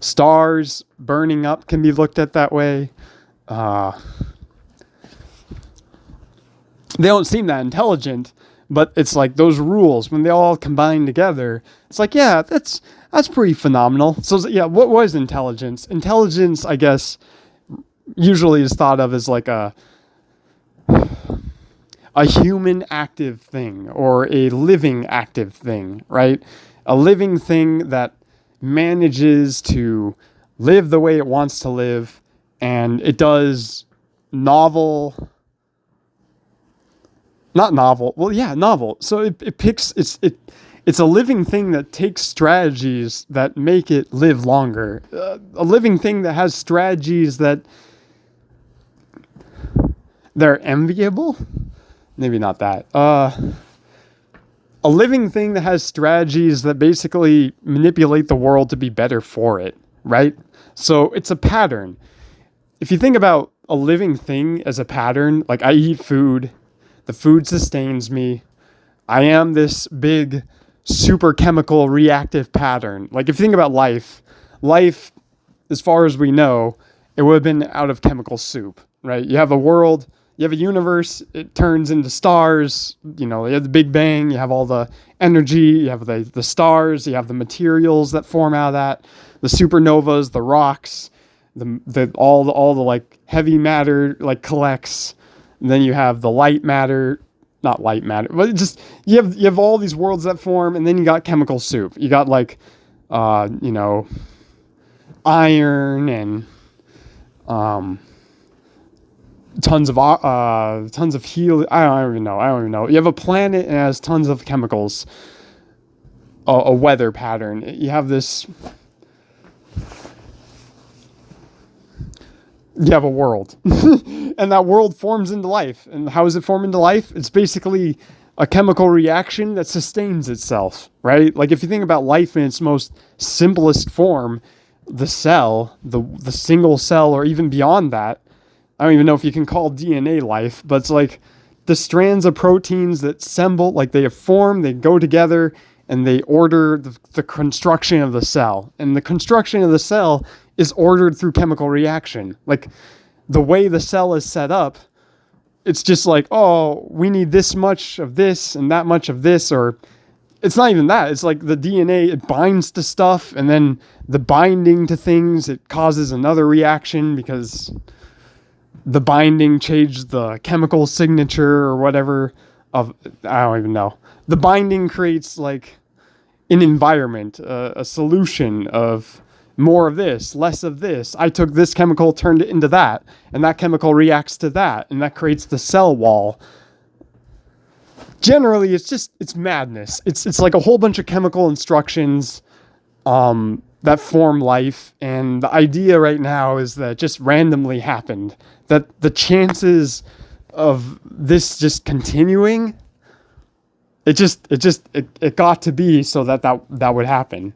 Stars burning up can be looked at that way. They don't seem that intelligent, but it's like those rules, when they all combine together, it's like, yeah, that's pretty phenomenal. So yeah, what was intelligence? Intelligence, I guess, usually is thought of as like a human active thing or a living active thing, right? A living thing that manages to live the way it wants to live, and it does novel. So it It's a living thing that takes strategies that make it live longer. A living thing that has strategies that they're enviable? Maybe not that. A living thing that has strategies that basically manipulate the world to be better for it, right? So it's a pattern. If you think about a living thing as a pattern, like I eat food, the food sustains me, I am this big, super chemical reactive pattern. Like if you think about life, as far as we know, it would have been out of chemical soup, right? You have a world, you have a universe, it turns into stars, you have the Big Bang, you have all the energy, you have the stars, you have the materials that form out of that, the supernovas, the rocks, all the like heavy matter like collects, and then you have the light matter, not light matter, but just you have all these worlds that form, and then you got chemical soup. You got like iron and tons of helium. I don't even know. You have a planet and it has tons of chemicals. A weather pattern. You have this. You have a world, and that world forms into life. And how does it form into life? It's basically a chemical reaction that sustains itself, right? Like if you think about life in its most simplest form, the cell, the single cell, or even beyond that, I don't even know if you can call DNA life, but it's like the strands of proteins that assemble, like they form, they go together, and they order the construction of the cell. And the construction of the cell is ordered through chemical reaction. Like the way the cell is set up, it's just like, oh, we need this much of this and that much of this, or it's not even that. It's like the DNA, it binds to stuff, and then the binding to things, it causes another reaction because the binding changed the chemical signature or whatever of, I don't even know. The binding creates like an environment, a solution of more of this, less of this. I took this chemical, turned it into that, and that chemical reacts to that, and that creates the cell wall. Generally, it's madness. It's like a whole bunch of chemical instructions that form life, and the idea right now is that it just randomly happened. That the chances of this just continuing, it got to be so that would happen.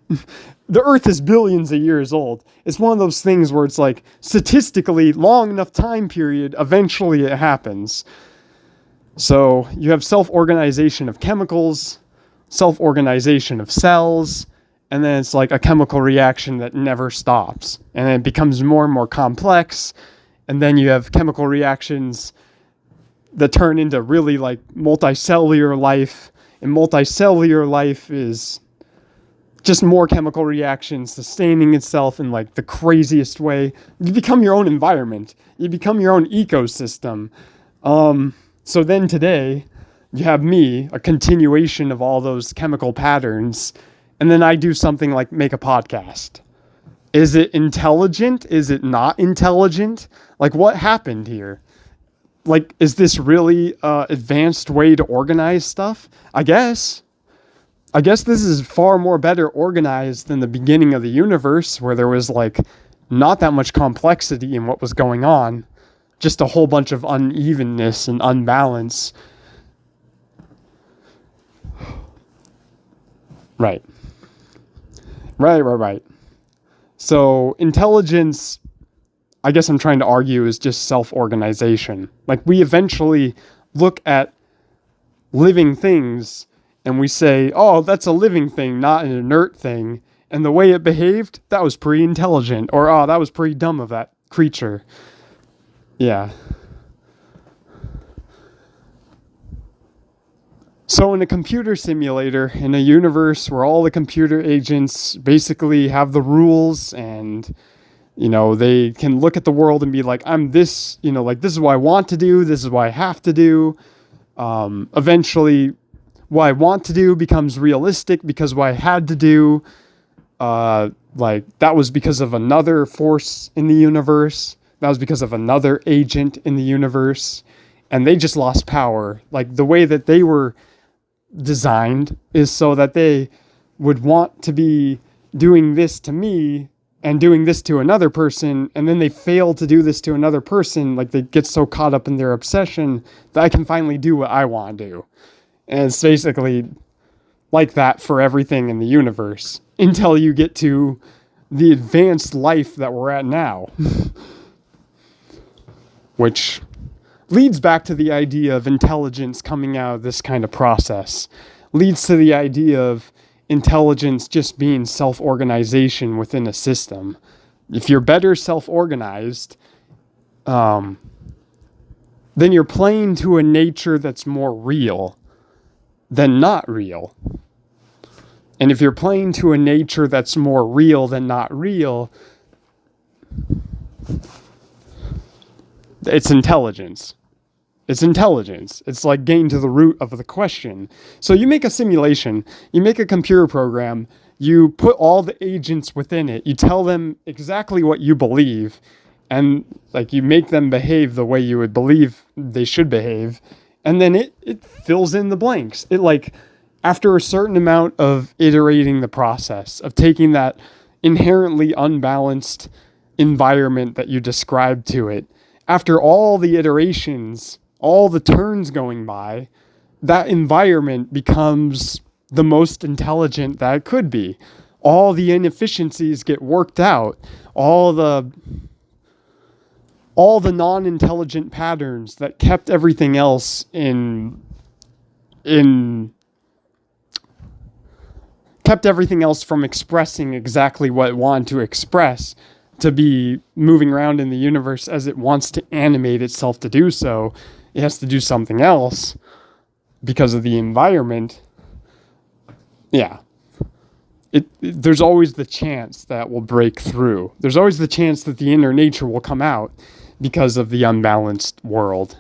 The Earth is billions of years old. It's one of those things where it's like, statistically, long enough time period, eventually it happens. So you have self-organization of chemicals, self-organization of cells, and then it's like a chemical reaction that never stops. And then it becomes more and more complex, and then you have chemical reactions that turn into really like multicellular life, and multicellular life is just more chemical reactions sustaining itself in like the craziest way. You become your own environment. You become your own ecosystem. So then today, you have me, a continuation of all those chemical patterns, and then I do something like make a podcast. Is it intelligent? Is it not intelligent? Like, what happened here? Like, is this really an advanced way to organize stuff? I guess this is far more better organized than the beginning of the universe, where there was like not that much complexity in what was going on, just a whole bunch of unevenness and unbalance. Right. So intelligence, I guess I'm trying to argue, is just self-organization. Like, we eventually look at living things and we say, oh, that's a living thing, not an inert thing. And the way it behaved, that was pretty intelligent. Or, oh, that was pretty dumb of that creature. Yeah. So in a computer simulator, in a universe where all the computer agents basically have the rules and, they can look at the world and be like, I'm this, like, this is what I want to do. This is what I have to do. Eventually, what I want to do becomes realistic because what I had to do, like, that was because of another force in the universe. That was because of another agent in the universe. And they just lost power. Like, the way that they were designed is so that they would want to be doing this to me and doing this to another person, and then they fail to do this to another person. Like, they get so caught up in their obsession that I can finally do what I want to do. And it's basically like that for everything in the universe until you get to the advanced life that we're at now. Which leads back to the idea of intelligence coming out of this kind of process. Leads to the idea of intelligence just being self-organization within a system. If you're better self-organized, then you're playing to a nature that's more real than not real. And if you're playing to a nature that's more real than not real, it's intelligence. It's intelligence. It's like getting to the root of the question. So you make a simulation, you make a computer program, you put all the agents within it, you tell them exactly what you believe, and like you make them behave the way you would believe they should behave, and then it fills in the blanks. It like, after a certain amount of iterating the process, of taking that inherently unbalanced environment that you described to it, after all the iterations, all the turns going by, that environment becomes the most intelligent that it could be. All the inefficiencies get worked out. All the non-intelligent patterns that kept everything else kept everything else from expressing exactly what it wanted to express, to be moving around in the universe as it wants to animate itself to do so. It has to do something else because of the environment. Yeah. There's always the chance that will break through. There's always the chance that the inner nature will come out because of the unbalanced world.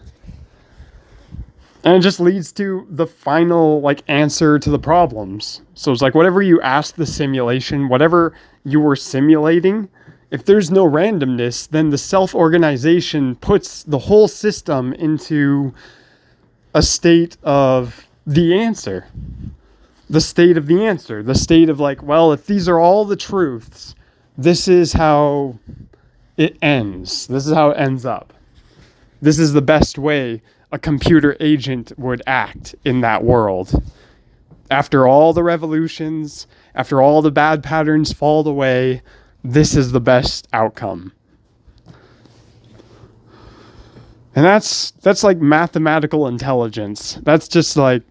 And it just leads to the final like answer to the problems. So it's like whatever you asked the simulation, whatever you were simulating, if there's no randomness, then the self-organization puts the whole system into a state of the answer. The state of the answer. The state of like, well, if these are all the truths, this is how it ends. This is how it ends up. This is the best way a computer agent would act in that world. After all the revolutions, after all the bad patterns fall away, this is the best outcome. And that's like mathematical intelligence. That's just like,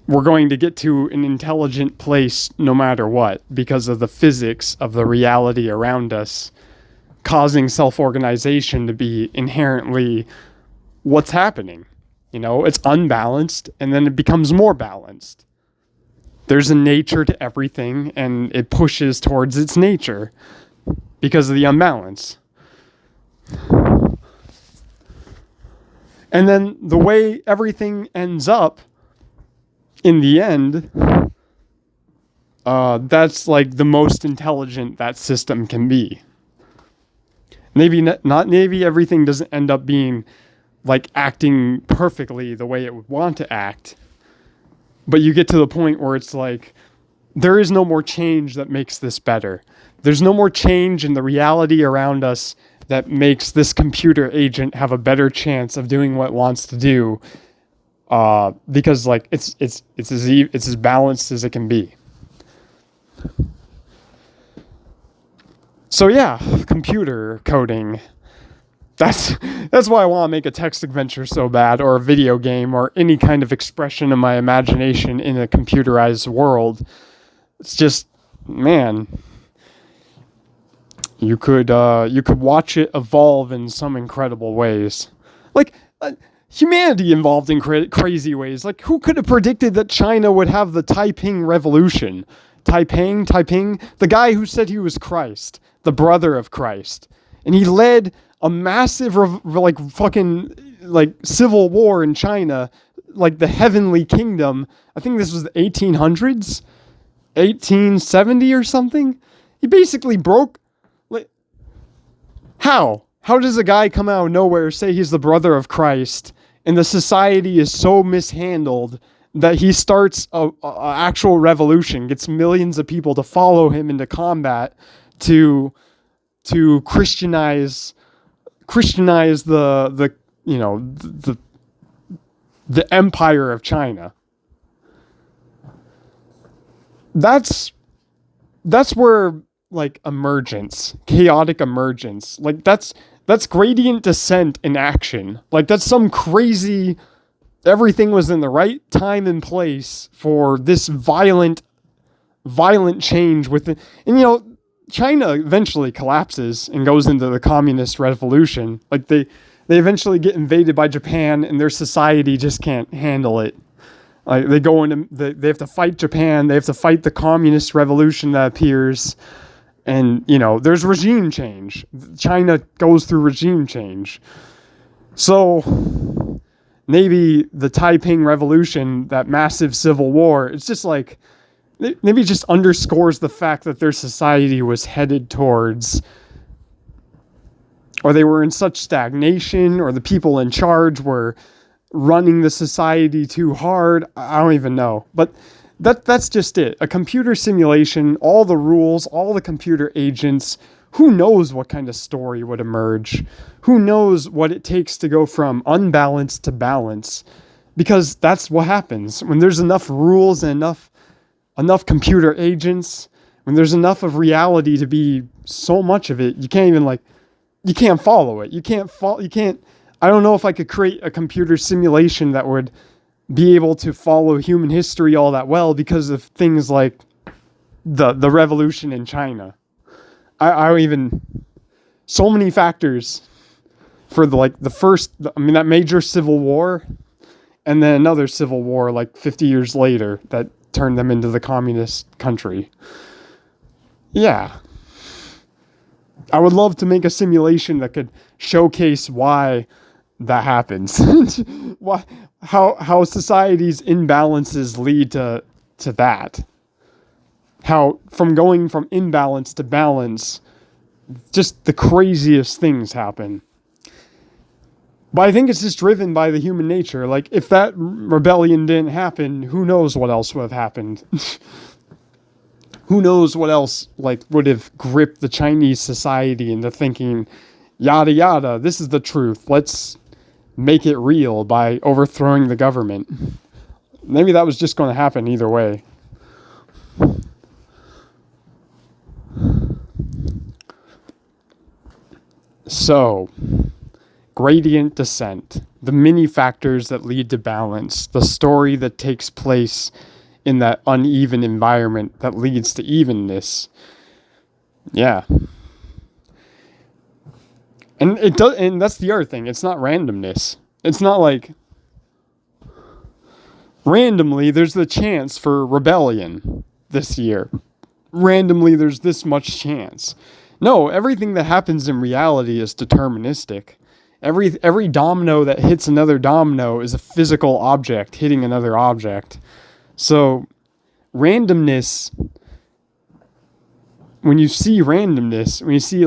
we're going to get to an intelligent place no matter what, because of the physics of the reality around us, causing self-organization to be inherently what's happening. You know, it's unbalanced, and then it becomes more balanced. There's a nature to everything, and it pushes towards its nature because of the unbalance. And then the way everything ends up in the end, that's like the most intelligent that system can be. Maybe maybe everything doesn't end up being like acting perfectly the way it would want to act, but you get to the point where it's like, there is no more change that makes this better. There's no more change in the reality around us that makes this computer agent have a better chance of doing what it wants to do, because like it's as balanced as it can be. So yeah, computer coding. That's why I want to make a text adventure so bad, or a video game, or any kind of expression of my imagination in a computerized world. It's just, man, you could watch it evolve in some incredible ways. Like, humanity evolved in crazy ways. Like, who could have predicted that China would have the Taiping Revolution? Taiping, the guy who said he was Christ, the brother of Christ. And he led a massive, civil war in China, like the Heavenly Kingdom. I think this was the 1800s, 1870 or something. He basically broke. Like, how does a guy come out of nowhere, say he's the brother of Christ, and the society is so mishandled that he starts a actual revolution, gets millions of people to follow him into combat to Christianize the the empire of China. That's where, like, emergence, chaotic emergence, like that's gradient descent in action. Like, that's some crazy, everything was in the right time and place for this violent change within. And China eventually collapses and goes into the communist revolution. Like, they eventually get invaded by Japan, and their society just can't handle it. Like, they go into, they have to fight Japan. They have to fight the communist revolution that appears, and there's regime change. China goes through regime change. So maybe the Taiping Revolution, that massive civil war, it's just like, maybe it just underscores the fact that their society was headed towards, or they were in such stagnation, or the people in charge were running the society too hard. I don't even know. But that's just it. A computer simulation, all the rules, all the computer agents. Who knows what kind of story would emerge? Who knows what it takes to go from unbalanced to balance? Because that's what happens when there's enough rules and enough computer agents, when there's enough of reality to be so much of it, you can't even, you can't follow it. You can't, I don't know if I could create a computer simulation that would be able to follow human history all that well, because of things like the revolution in China. I don't even, so many factors for the first, that major civil war, and then another civil war 50 years later that turned them into the communist country. Yeah. I would love to make a simulation that could showcase why that happens. How society's imbalances lead to that. How from going from imbalance to balance, just the craziest things happen. But I think it's just driven by the human nature. Like, if that rebellion didn't happen, who knows what else would have happened? Who knows what else would have gripped the Chinese society into thinking, yada yada, this is the truth. Let's make it real by overthrowing the government. Maybe that was just going to happen either way. So, gradient descent, the many factors that lead to balance, the story that takes place in that uneven environment that leads to evenness. Yeah. And it does, and that's the other thing. It's not randomness. It's not like randomly there's the chance for rebellion this year. Randomly there's this much chance. No, everything that happens in reality is deterministic. Every domino that hits another domino is a physical object hitting another object. So, randomness, when you see randomness, when you see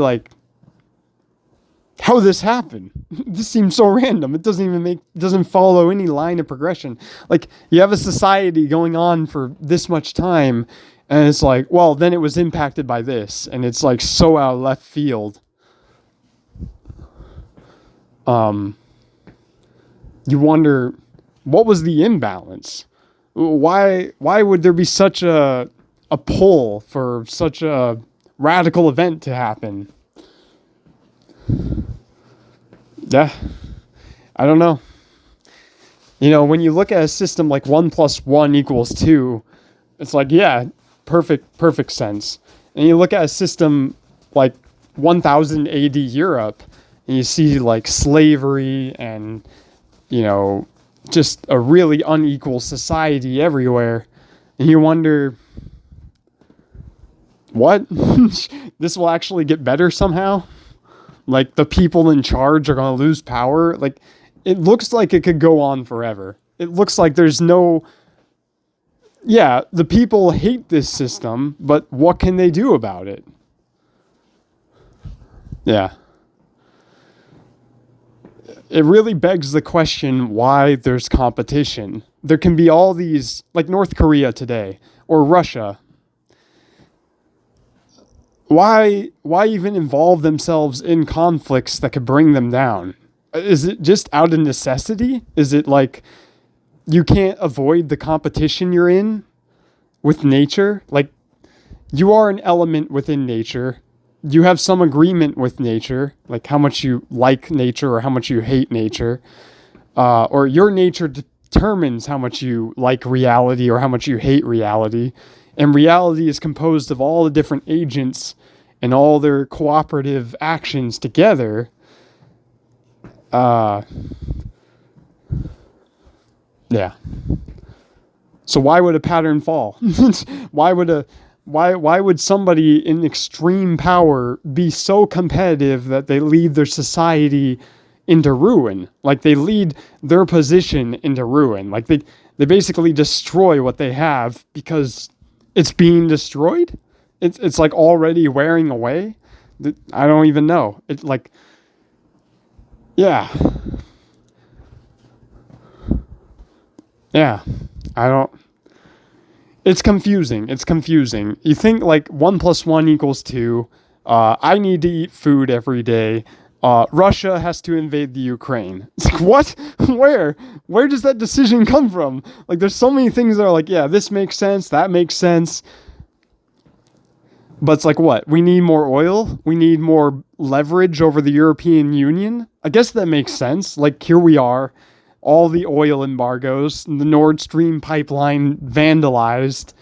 how this happened, this seems so random. It doesn't follow any line of progression. You have a society going on for this much time, and it's well, then it was impacted by this, and it's so out of left field. You wonder, what was the imbalance? Why would there be such a pull for such a radical event to happen? Yeah, I don't know. When you look at a system like 1 + 1 = 2, it's yeah, perfect sense. And you look at a system like 1000 AD Europe, and you see slavery and, just a really unequal society everywhere. And you wonder, what? This will actually get better somehow? The people in charge are going to lose power? It looks like it could go on forever. It looks like there's no... Yeah, the people hate this system, but what can they do about it? Yeah. It really begs the question why there's competition. there can be all these, like North Korea today or Russia. Why even involve themselves in conflicts that could bring them down? Is it just out of necessity? Is it like you can't avoid the competition you're in with nature? Like, you are an element within nature. You have some agreement with nature, like how much you like nature or how much you hate nature. Or your nature determines how much you like reality or how much you hate reality. And reality is composed of all the different agents and all their cooperative actions together. Yeah. So why would a pattern fall? why would somebody in extreme power be so competitive that they lead their society into ruin? Like, they lead their position into ruin. Like, they basically destroy what they have because it's being destroyed. It's like already wearing away. I don't even know. It's like, yeah. Yeah. I don't. It's confusing. You think like 1 + 1 = 2. I need to eat food every day. Russia has to invade the Ukraine. It's like, what? Where does that decision come from? Like, there's so many things that are like, yeah, this makes sense, that makes sense. But it's like, what? We need more oil? We need more leverage over the European Union? I guess that makes sense. Like, here we are, all the oil embargoes, the Nord Stream pipeline vandalized.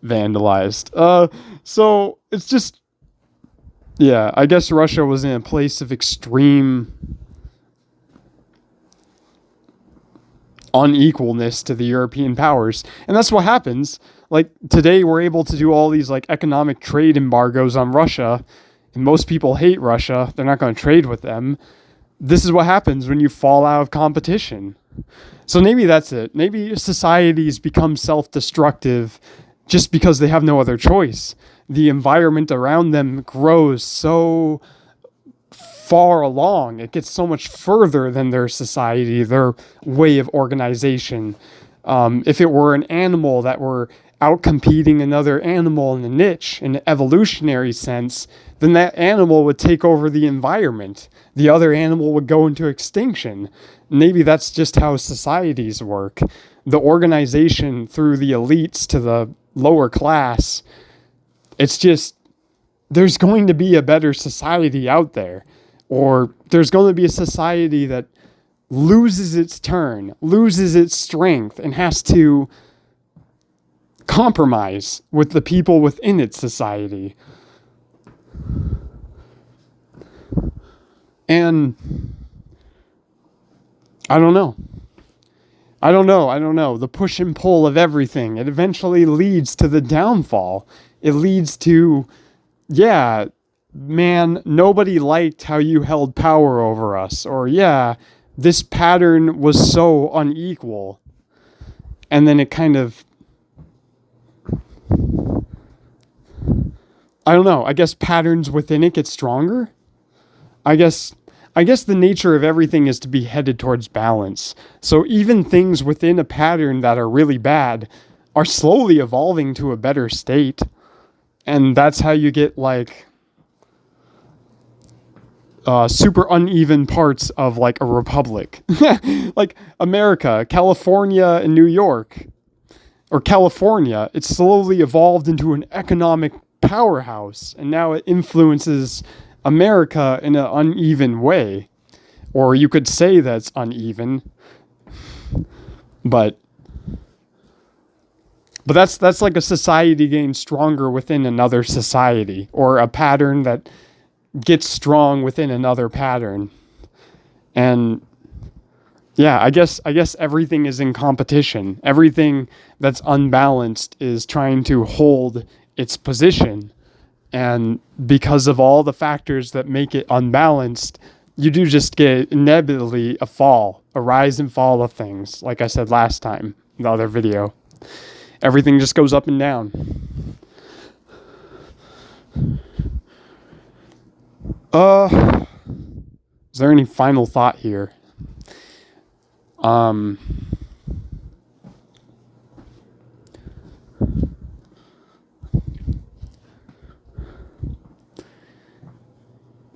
Vandalized. So it's just, yeah, I guess Russia was in a place of extreme unequalness to the European powers. And that's what happens. Like, today we're able to do all these like economic trade embargoes on Russia, and most people hate Russia. They're not going to trade with them. This is what happens when you fall out of competition. So maybe that's it. Maybe societies become self-destructive just because they have no other choice. The environment around them grows so far along. It gets so much further than their society, their way of organization. If it were an animal that were outcompeting another animal in a niche, in an evolutionary sense, then that animal would take over the environment. The other animal would go into extinction. Maybe that's just how societies work. The organization through the elites to the lower class, it's just, there's going to be a better society out there. Or there's going to be a society that loses its turn, loses its strength, and has to compromise with the people within its society. And I don't know. The push and pull of everything, it eventually leads to the downfall. It leads to, yeah, man, nobody liked how you held power over us. Or, yeah, this pattern was so unequal. And then it kind of, I don't know, I guess patterns within it get stronger. I guess the nature of everything is to be headed towards balance. So even things within a pattern that are really bad are slowly evolving to a better state. And that's how you get like super uneven parts of like a republic. Like America, California, and New York. Or California, it's slowly evolved into an economic powerhouse. And now it influences America in an uneven way. Or you could say that's uneven. But that's like a society getting stronger within another society. Or a pattern that gets strong within another pattern. And yeah, I guess everything is in competition. Everything that's unbalanced is trying to hold its position. And because of all the factors that make it unbalanced, you do just get inevitably a rise and fall of things. Like I said last time in the other video. Everything just goes up and down. Is there any final thought here? Um,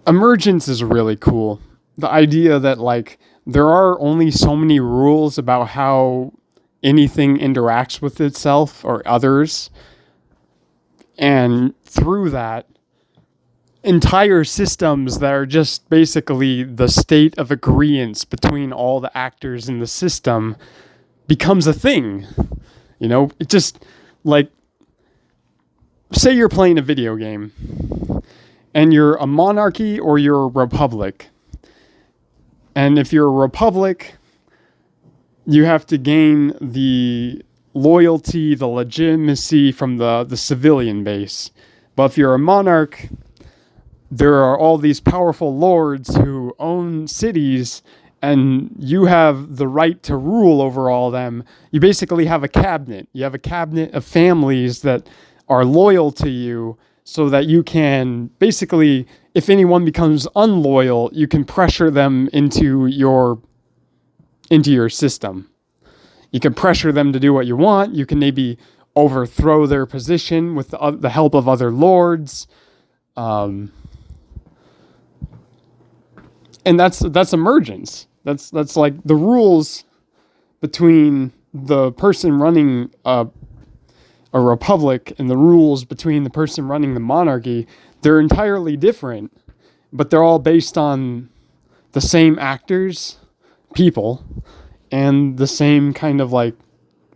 Emergence is really cool. The idea that, like, there are only so many rules about how anything interacts with itself or others, and through that, entire systems that are just basically the state of agreeance between all the actors in the system becomes a thing. You know, it just, like, say you're playing a video game and you're a monarchy or you're a republic. And if you're a republic, you have to gain the loyalty, the legitimacy from the civilian base. But if you're a monarch, there are all these powerful lords who own cities, and you have the right to rule over all of them. You basically have a cabinet. You have a cabinet of families that are loyal to you, so that you can basically, if anyone becomes unloyal, you can pressure them into your system. You can pressure them to do what you want. You can maybe overthrow their position with the help of other lords. And that's emergence. That's like the rules between the person running a republic and the rules between the person running the monarchy. They're entirely different, but they're all based on the same actors, people, and the same kind of, like,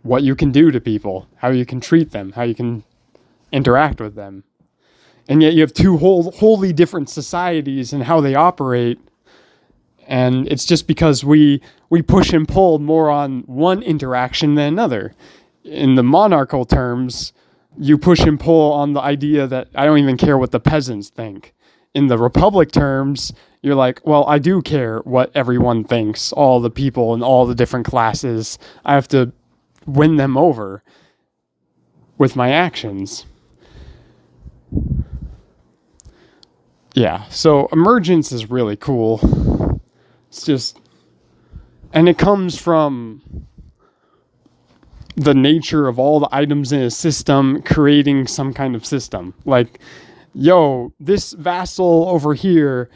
what you can do to people, how you can treat them, how you can interact with them. And yet you have two wholly different societies and how they operate. And it's just because we push and pull more on one interaction than another. In the monarchical terms, you push and pull on the idea that I don't even care what the peasants think. In the republic terms, you're like, well, I do care what everyone thinks, all the people and all the different classes. I have to win them over with my actions. Yeah, so emergence is really cool. It's just, and it comes from the nature of all the items in a system creating some kind of system. Like, yo, this vassal over here,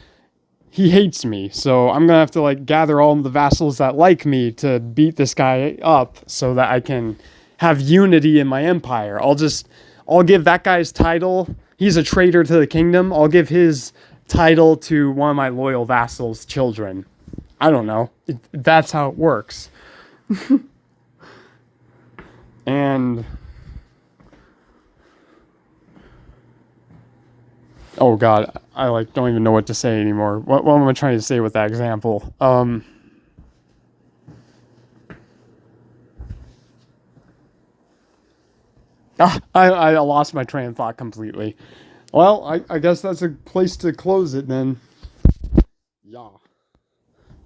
he hates me, so I'm gonna have to, like, gather all of the vassals that like me to beat this guy up so that I can have unity in my empire. I'll give that guy's title. He's a traitor to the kingdom. I'll give his title to one of my loyal vassals' children. I don't know. That's how it works. And oh god, I don't even know what to say anymore. What am I trying to say with that example? I lost my train of thought completely. Well, I guess that's a place to close it then. Yeah.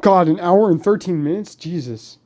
God, an hour and 13 minutes? Jesus.